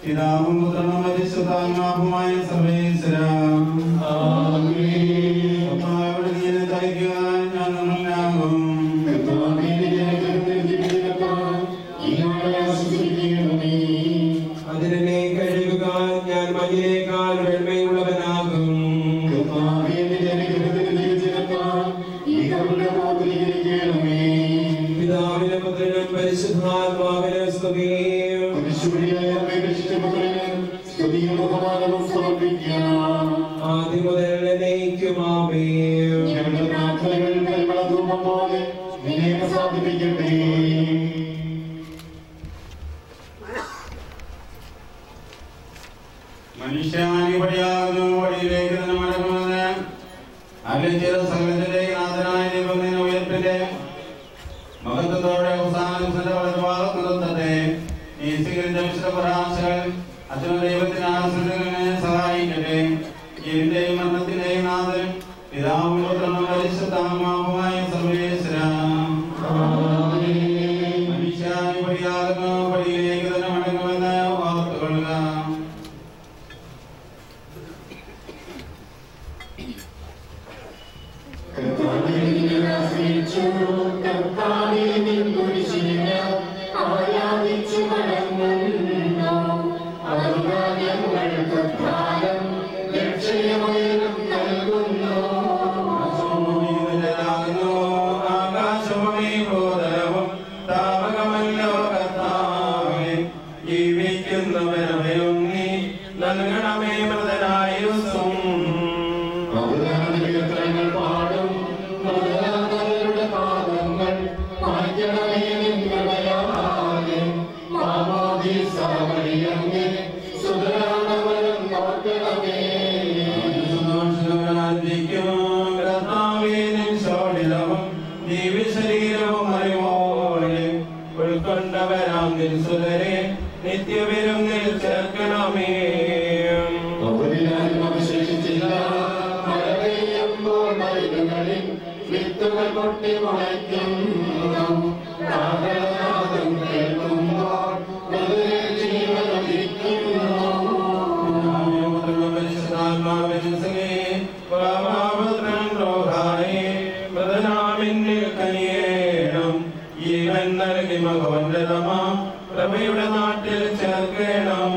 പിതാവും പുത്രനും പരിശുദ്ധാത്മാവുമായ സർവ്വേശ്വരാ. ഞാൻ നിങ്ങളാകും. അതിനെ കഴുകുക, ഞാൻ മഞ്ഞിനേക്കാൾ വെണ്മയുള്ളവനാകും. പിതാവിനും പുത്രനും പരിശുദ്ധാത്മാവിനും സ്തുതി. ആദ്യം മുതൽ എന്നേക്കും ആമേൻ. മനുഷ്യാനിപടിയാകുന്നു വഴിയിലേക്ക് തന്നെ മടങ്ങുന്നത് അല്ലെങ്കിൽ സകലത്തിലേക്ക് നാഥനായ ദൈവം നിന്നെ ഉയർപ്പിന്റെ മഹത്വത്തോടെ അവസാനത്തിന്റെ വലതുഭാഗത്ത് നിർത്തട്ടെ. നീ സ്വീകരിച്ച വിശുദ്ധ പരാമർശങ്ങൾ അച്ഛനും ദൈവത്തിന് ആശ്രയിക്കുന്നതിനെ സഹായിക്കട്ടെ. ഇതിന്റെയും മരണത്തെ മരണത്തിന്റെയും നാഥനും പിതാവും പുത്രനും പരിശുദ്ധാത്മാവുമായ സർവേശ്വരാ മനുഷ്യാനുപടിയാകുന്നു പടിയിലേക്ക് തന്നെ മടങ്ങുമെന്ന് ഓർത്തുകൊള്ളുക. ആകാശമേ ബോധനവും താവകമല്ലോ കർത്താവേ, ജീവിക്കുന്നവരവയും നീ നൽകണമേ മൃതനായുസ്സും. ശരീരവും അറിവോടെ ഉൾക്കൊണ്ടവരാം നിൽസുതരെ നിത്യവിരുന്നിൽ ചേർക്കണമേ. പൊട്ടി മുളയ്ക്കുന്നു പ്രഭയുടെ നാട്ടിൽ ചേർക്കണം.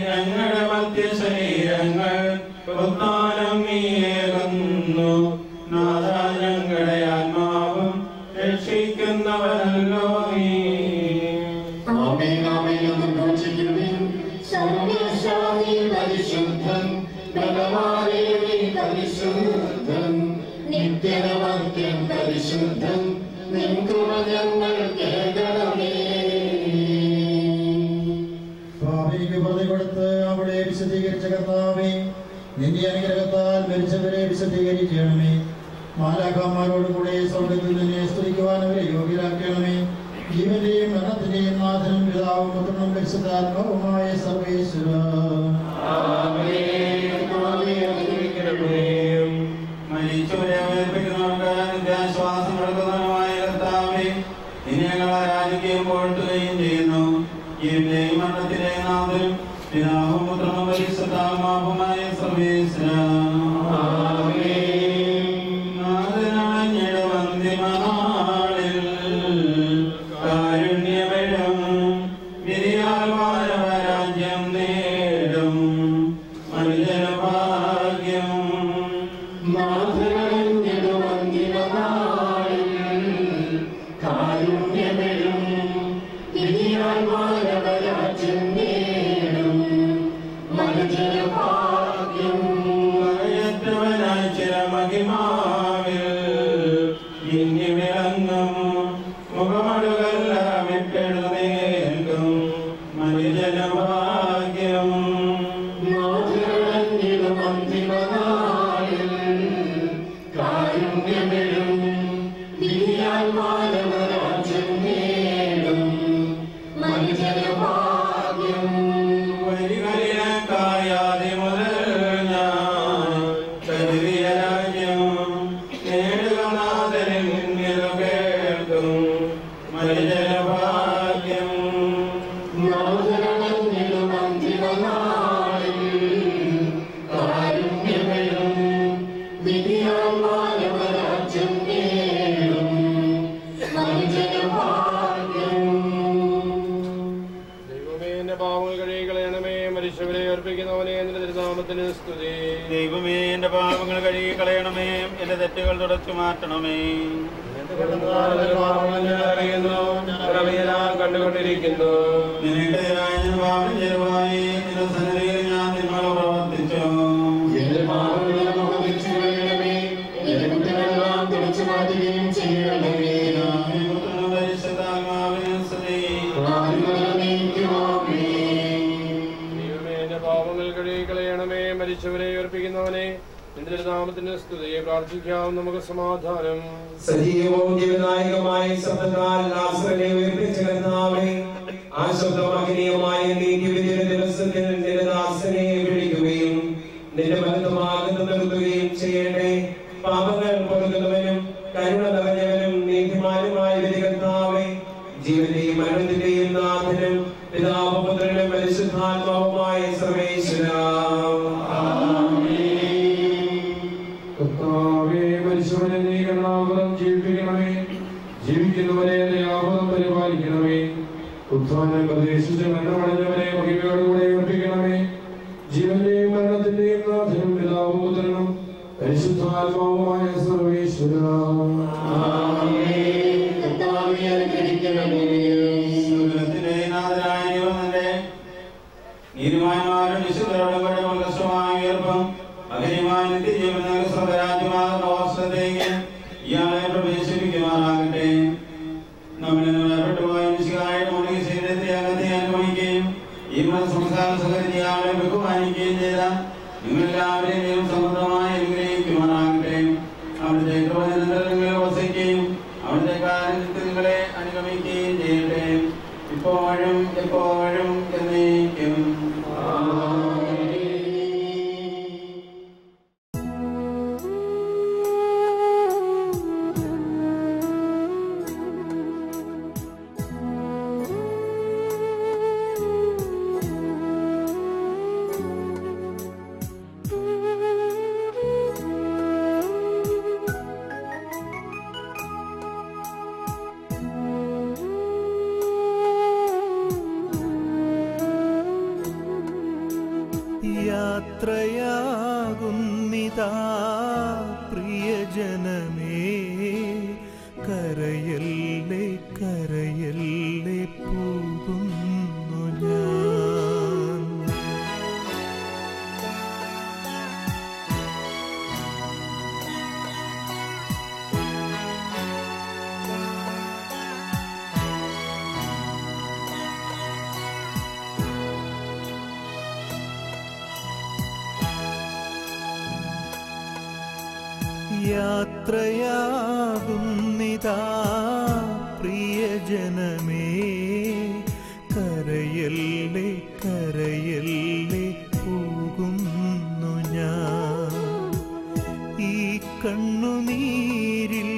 ഞങ്ങളുടെ മധ്യ ശരീരങ്ങൾ ഉത്താനം നീയേകുന്നു. നാഥ ഞങ്ങളുടെ ആത്മാവും രക്ഷിക്കുന്നവനല്ലോ നീ. പരിശുദ്ധൻ നിത്യനമർത്യൻ പരിശുദ്ധൻ നിൻ കൃപ ഞങ്ങൾ കേൾക്കണമേ. ഭാവിക്ക് പ്രതി കൊടുത്ത് അവിടെ വിശദീകരിച്ച കർത്താവേ, നിന്റെ അനുഗ്രഹത്താൽ മരിച്ചവരെ വിശദീകരിക്കണമേ. മാലാഖമാരോടുകൂടെ സ്വർഗ്ഗത്തിൽ നിന്നെ സ്തുതിക്കുവാൻ അവരെ യോഗ്യരാക്കണമേ. ജീവന്റെയും മരണത്തിന്റെയും നാഥനും പിതാവും പുത്രനും പരിശുദ്ധാത്മാവുമായ സർവേശ്വരാ മരിച്ചവരെ ഉയർപ്പിക്കുന്നവർക്ക് ആശ്വാസം കൊടുക്കുന്നവനുമായ കർത്താവേ, നിന്നെ ഞങ്ങൾ ആരാധിക്കുകയും പോഴ്ത്തുകയും ചെയ്യുന്നു. ജീവന്റെയും മരണത്തിന്റെയും നാഥനും പിതാവും പുത്രനും പരിശുദ്ധാത്മാവുമായ സർവേശ്വരാ കാരുണ്യമെഴും വിരിയാൽ വാനവരാജ്യം നേടും മനുജനഭാഗ്യം. കാരുണ്യമെഴും വിരിയാൽ വാനവരാജ്യം നേടും മനുജനഭാഗ്യം. മകയറ്റവനായി ചിരമഹിമാവിൽ ഇനി വിളങ്ങും മുഖമടുകളെല്ലാം ഇട്ടെഴുന്നേൽക്കും മനുജനഭാഗ്യം. കാരുണ്യമെഴും വിരിയാൽ വാനവരാജ്യം നേടും മനുജനഭാഗ്യം. വരികളിലക്കായാതി മുതൽ ഞാൻ കരുതിയ രാജ്യം നേടുക നാഥനിൽ നിന്നിതു കേൾക്കും മനുജനഭാഗ്യം. കാരുണ്യമെഴും വിരിയാൽ വാനവരാജ്യം നേടും മനുജനഭാഗ്യം. ദൈവമേ, എന്റെ പാവങ്ങൾ കഴുകിക്കളയണമേ. മരിച്ചവരെ അർപ്പിക്കുന്നവനെ നിന്റെ തിരുനാമത്തിന് സ്തുതി. ദൈവമേ, എന്റെ പാപങ്ങൾ കഴുകി കളയണമേ, എന്റെ തെറ്റുകൾ തുടച്ചു മാറ്റണമേ. കണ്ടുകൊണ്ടിരിക്കുന്നു. നിനക്കെതിരായി ഞാൻ പാപം ചെയ്തതായി നിന്റെ സന്നിധിയിൽ ഞാൻ നിന്നോട് പ്രവർത്തിച്ചു. എന്റെ പാപങ്ങളെ മോചിച്ചു കളയണമേ. എന്റെ കുറ്റങ്ങളെല്ലാം തുടച്ചു മാറ്റുകയും ചെയ്യണമേ. പരിശുദ്ധാത്മാവിനെ സ്തുതി. ദൈവമേ, എന്റെ പാവങ്ങൾ കഴുകി തള്ളിക്കളയണമേ. മരിച്ചവരെ ഉയർപ്പിക്കുന്നവനെ, നിന്റെ തിരുനാമത്തിന്റെ സ്തുതിയെ പ്രാർത്ഥിക്കാം. നമുക്ക് സമാധാനം. സജീവവും ജീവനായകമായ ശബ്ദത്താൽ ലാസറിനെ ഉയർപ്പിച്ച കർത്താവേ, ആ ശബ്ദമഹനീയമായ നീതിവിധിയുടെ ദിവസത്തിൽ നിന്റെ ദാസനെ വിളിക്കുകയും നിന്റെ ബന്ധമാകുന്നു നിർത്തുകയും ചെയ്യട്ടെ. പാപങ്ങൾ പൊറുക്കുന്നവനും കരുണ നിറഞ്ഞവനും നീതിമാനുമായ കർത്താവേ, ജീവന്റെയും മരണത്തിന്റെയും നാഥനും പിതാവും പുത്രനും പരിശുദ്ധാത്മാവുമായ സർവേശ്വരാ, കർത്താവേ, മരിച്ചവനെ നീ കരുണാപുരം ജീവിപ്പിക്കണമേ. ജീവിക്കുന്നവരെ ദയാപുരം പരിപാലിക്കണമേ. ഉത്ഥാനം പ്രതീക്ഷിച്ച് മരണമടഞ്ഞവരെ മഹിമയോടുകൂടെ ഉറപ്പിക്കണമേ. ജീവന്റെയും മരണത്തിന്റെയും നാഥനും പിതാവും പുത്രനും പരിശുദ്ധാത്മാവുമായ സർവേശ്വരാ, നീതിമാന്മാരും വിശുദ്ധരോടും കൂടെ ഉത്കൃഷ്ടമായ ഉയർപ്പും അകര്യമായ നിത്യജീവനും സ്വരാജ്യമാകുന്ന അവസ്ഥയിലേക്ക് ഇയാളെ പ്രവേശിപ്പിക്കുമാറാകട്ടെ. നമ്മിൽ നിന്ന് വേർപെട്ടുപോയ മിശിഹായുടെ മൗലിക ശരീരത്തെ അകത്തെ അനുഭവിക്കുകയും ഈ സംസ്കാര സഹകരിച്ച് ഇയാളെ ബഹുമാനിക്കുകയും ചെയ്ത നിങ്ങളെല്ലാവരെയും സമൃദ്ധമായി അനുഗ്രഹിക്കുമാറാകട്ടെ. അവിടുത്തെ കൃപനിരന്തരങ്ങളെ വസിക്കുകയും അവിടുത്തെ കാര്യത്തിൽ നിങ്ങളെ അനുഗമിക്കുകയും ചെയ്യട്ടെ, ഇപ്പോഴും എപ്പോഴും എന്നേക്കും. യാത്രയാകുന്നിതാ പ്രിയജനമേ, കരയല്ലേ കരയല്ലേ പോകുന്നു ഞാൻ. യാത്രയാകുന്നിതാ പ്രിയജനമേ, കരയല്ലേ കരയല്ലേ പോകുന്നു ഞാൻ. ഈ കണ്ണുനീരിൽ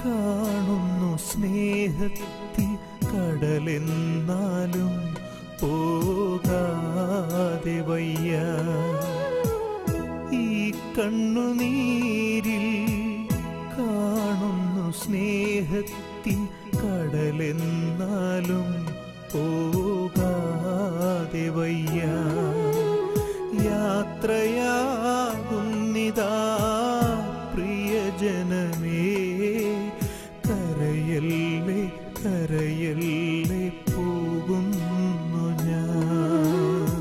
കാണുന്നു സ്നേഹത്തിൻ കടലെന്നാലും പോകാതെ വയ്യ. ഈ കണ്ണുനീരിൽ കാണുന്നു സ്നേഹത്തിൻ കടലെന്നാലും പോകാതെ വയ്യ. യാത്രയാകുന്നിതാ പ്രിയജനമേ, കരയല്ലേ കരയല്ലേ പോകുന്നു ഞാൻ.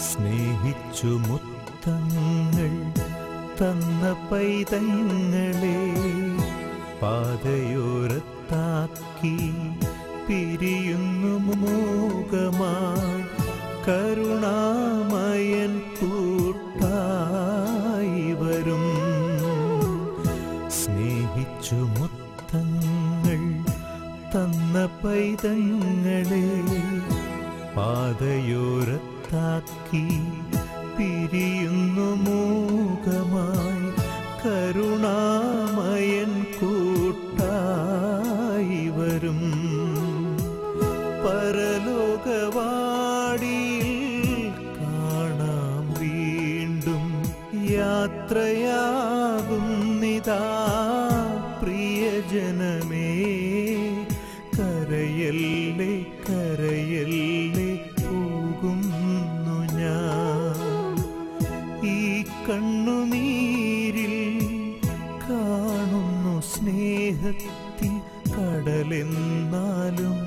സ്നേഹിച്ചു മുത്തങ്ങൾ തന്ന പൈതങ്ങളെ പാതയോരത്താക്കി പിരിയുന്നു മോഹമായി. കരുണാമയൻ കൂട്ടായി വരും. സ്നേഹിച്ചു മുത്തങ്ങൾ തന്ന പൈതങ്ങളെ പാതയോരത്താക്കി പിരിയുന്നു മോഹമായി. കരുണാമയൻ കൂട്ടായി വരും. പരലോകവാടിയിൽ കാണാം വീണ്ടും. യാത്രയാകുന്നിതാ പ്രിയജനമേ, കരയല്ലേ കരയല്ലേ പോകുന്നു ഞാൻ. ഈ കണ്ണുനീ കണ്ണുനീരിൽ കാണുന്നു സ്നേഹത്തിൻ കടലെന്നാലും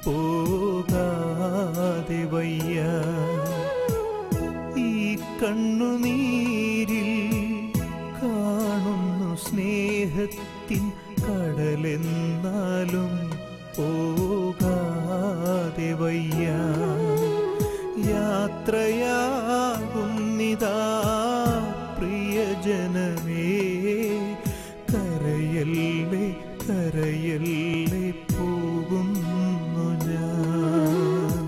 പോകാതെ വയ്യ. ഈ കണ്ണുനീരിൽ കാണുന്നു സ്നേഹത്തിൻ കടലെന്നാലും പോകാതെ വയ്യ. യാത്രയാകുന്നിതാ പ്രിയജനമേ, കരയല്ലേ കരയല്ലേ പോകുന്നു ഞാൻ.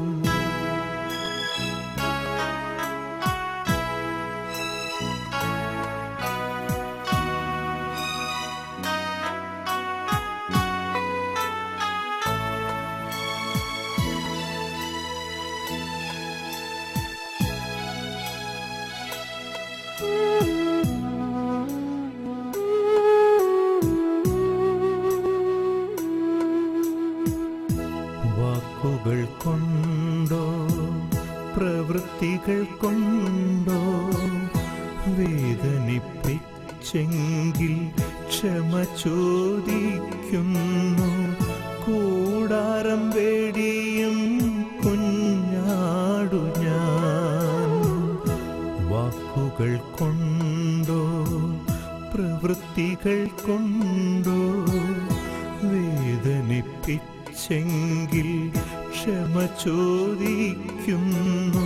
വാക്കുകൾ കൊണ്ടോ പ്രവൃത്തികൾ കൊണ്ടോ വേദനിപ്പിച്ചെങ്കിൽ ക്ഷമ ചോദിക്കുന്നു. കൂടാരം വേടിയും കുഞ്ഞാടു ഞാൻ. വാക്കുകൾ കൊണ്ടോ പ്രവൃത്തികൾ കൊണ്ടോ വേദനിപ്പിച്ചെങ്കിൽ ക്ഷമ ചോദിക്കുന്നു.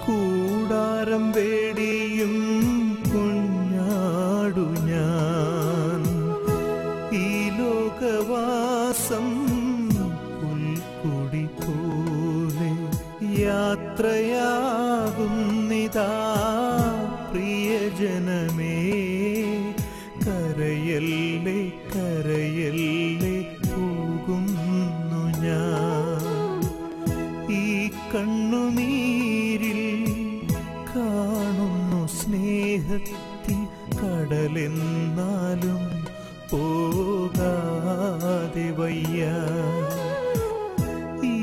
കൂടാരം വേടിയും കുഞ്ഞാടു ഞാൻ. ഈ ലോകവാസം പുൽക്കൊടി പോലെ യാത്രയാകുന്നിതാ പ്രിയജനമേ, കരയല്ലേ കരയല്ലേ പോകുന്നു ഞാൻ. ഈ കണ്ണുനീരിൽ കാണുന്നു സ്നേഹത്തിൻ കടലെന്നാലും പോകാതെ വയ്യ. ഈ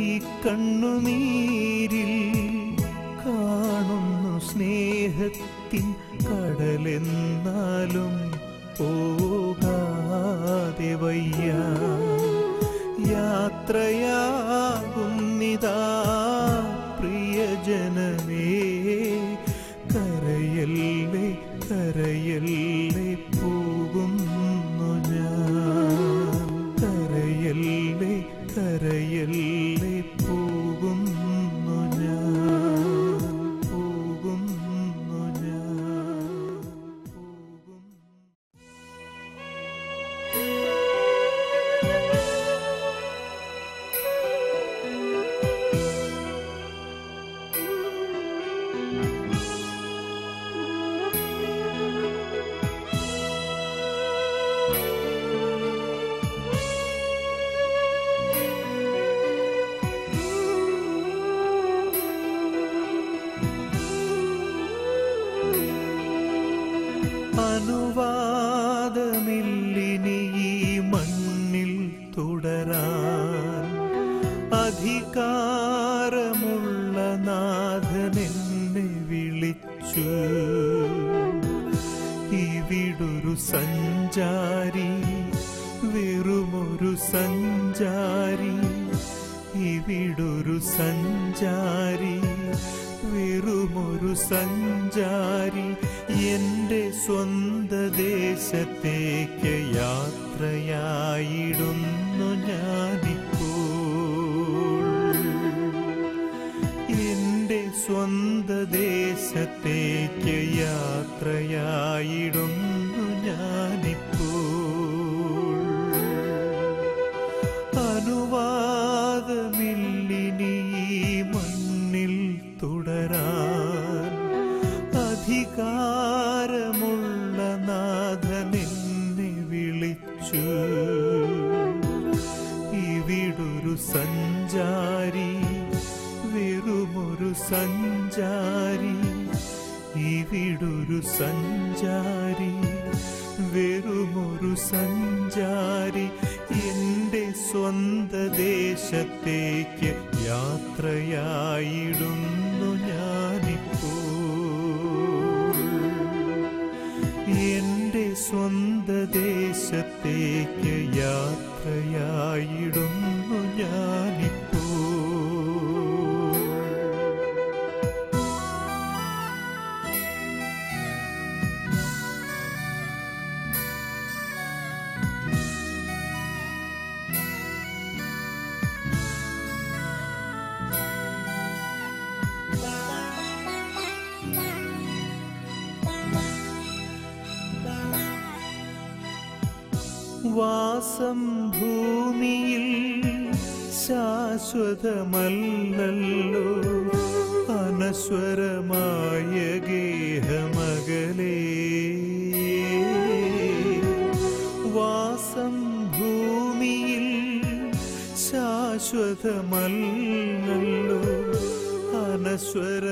കണ്ണുനീരിൽ കാണുന്നു സ്നേഹത്തിൻ കടലെന്നാലും പോകാതെ വയ്യ. യാത്രയാകുന്നിതാ പ്രിയജനമേ, കരയല്ലേ കരയല്ലേ പോകുന്നു ഞാൻ. കരയല്ലേ കരയല്ലേ പോകുന്നു ഞാൻ. പോകുന്നു ഞാൻ. അനുവാദമില്ലിനി ഈ മണ്ണിൽ തുടരാൻ അധികാരമുള്ള നാഥനെന്നെ വിളിച്ചു. ഇവിടൊരു സഞ്ചാരി, വെറുമൊരു സഞ്ചാരി. ഇവിടൊരു സഞ്ചാരി, വെറുമൊരു സഞ്ചാരി. എന്റെ സ്വന്ത ദേശത്തേക്ക് യാത്രയായിടുന്നു ഞാനിപ്പോൾ. എന്റെ സ്വന്ത ദേശത്തേക്ക് യാത്രയായിടുന്നു ഞാനിപ്പോൾ. അനുവാദമില്ലിനി ഈ മണ്ണിൽ തുടരാൻ അധികാരമുള്ള നാഥനെന്നെ വിളിച്ചു. ഇവിടൊരു സഞ്ചാരി, വെറുമൊരു സഞ്ചാരി. ഇവിടൊരു സഞ്ചാരി, വെറുമൊരു സഞ്ചാരി. എന്റെ സ്വന്ത ദേശത്തേക്ക് യാത്രയായിടുന്നു ഞാനിപ്പോൾ. എന്റെ സ്വന്ത ദേശത്തേക്ക് യാത്രയായിടുന്നു ഞാനിപ്പോ. വാസം ഭൂമിയിൽ ശാശ്വതമല്ലല്ലോ, അനശ്വരമായ ഗേഹമകലേ. വാസം ഭൂമിയിൽ ശാശ്വതമല്ലല്ലോ, അനശ്വര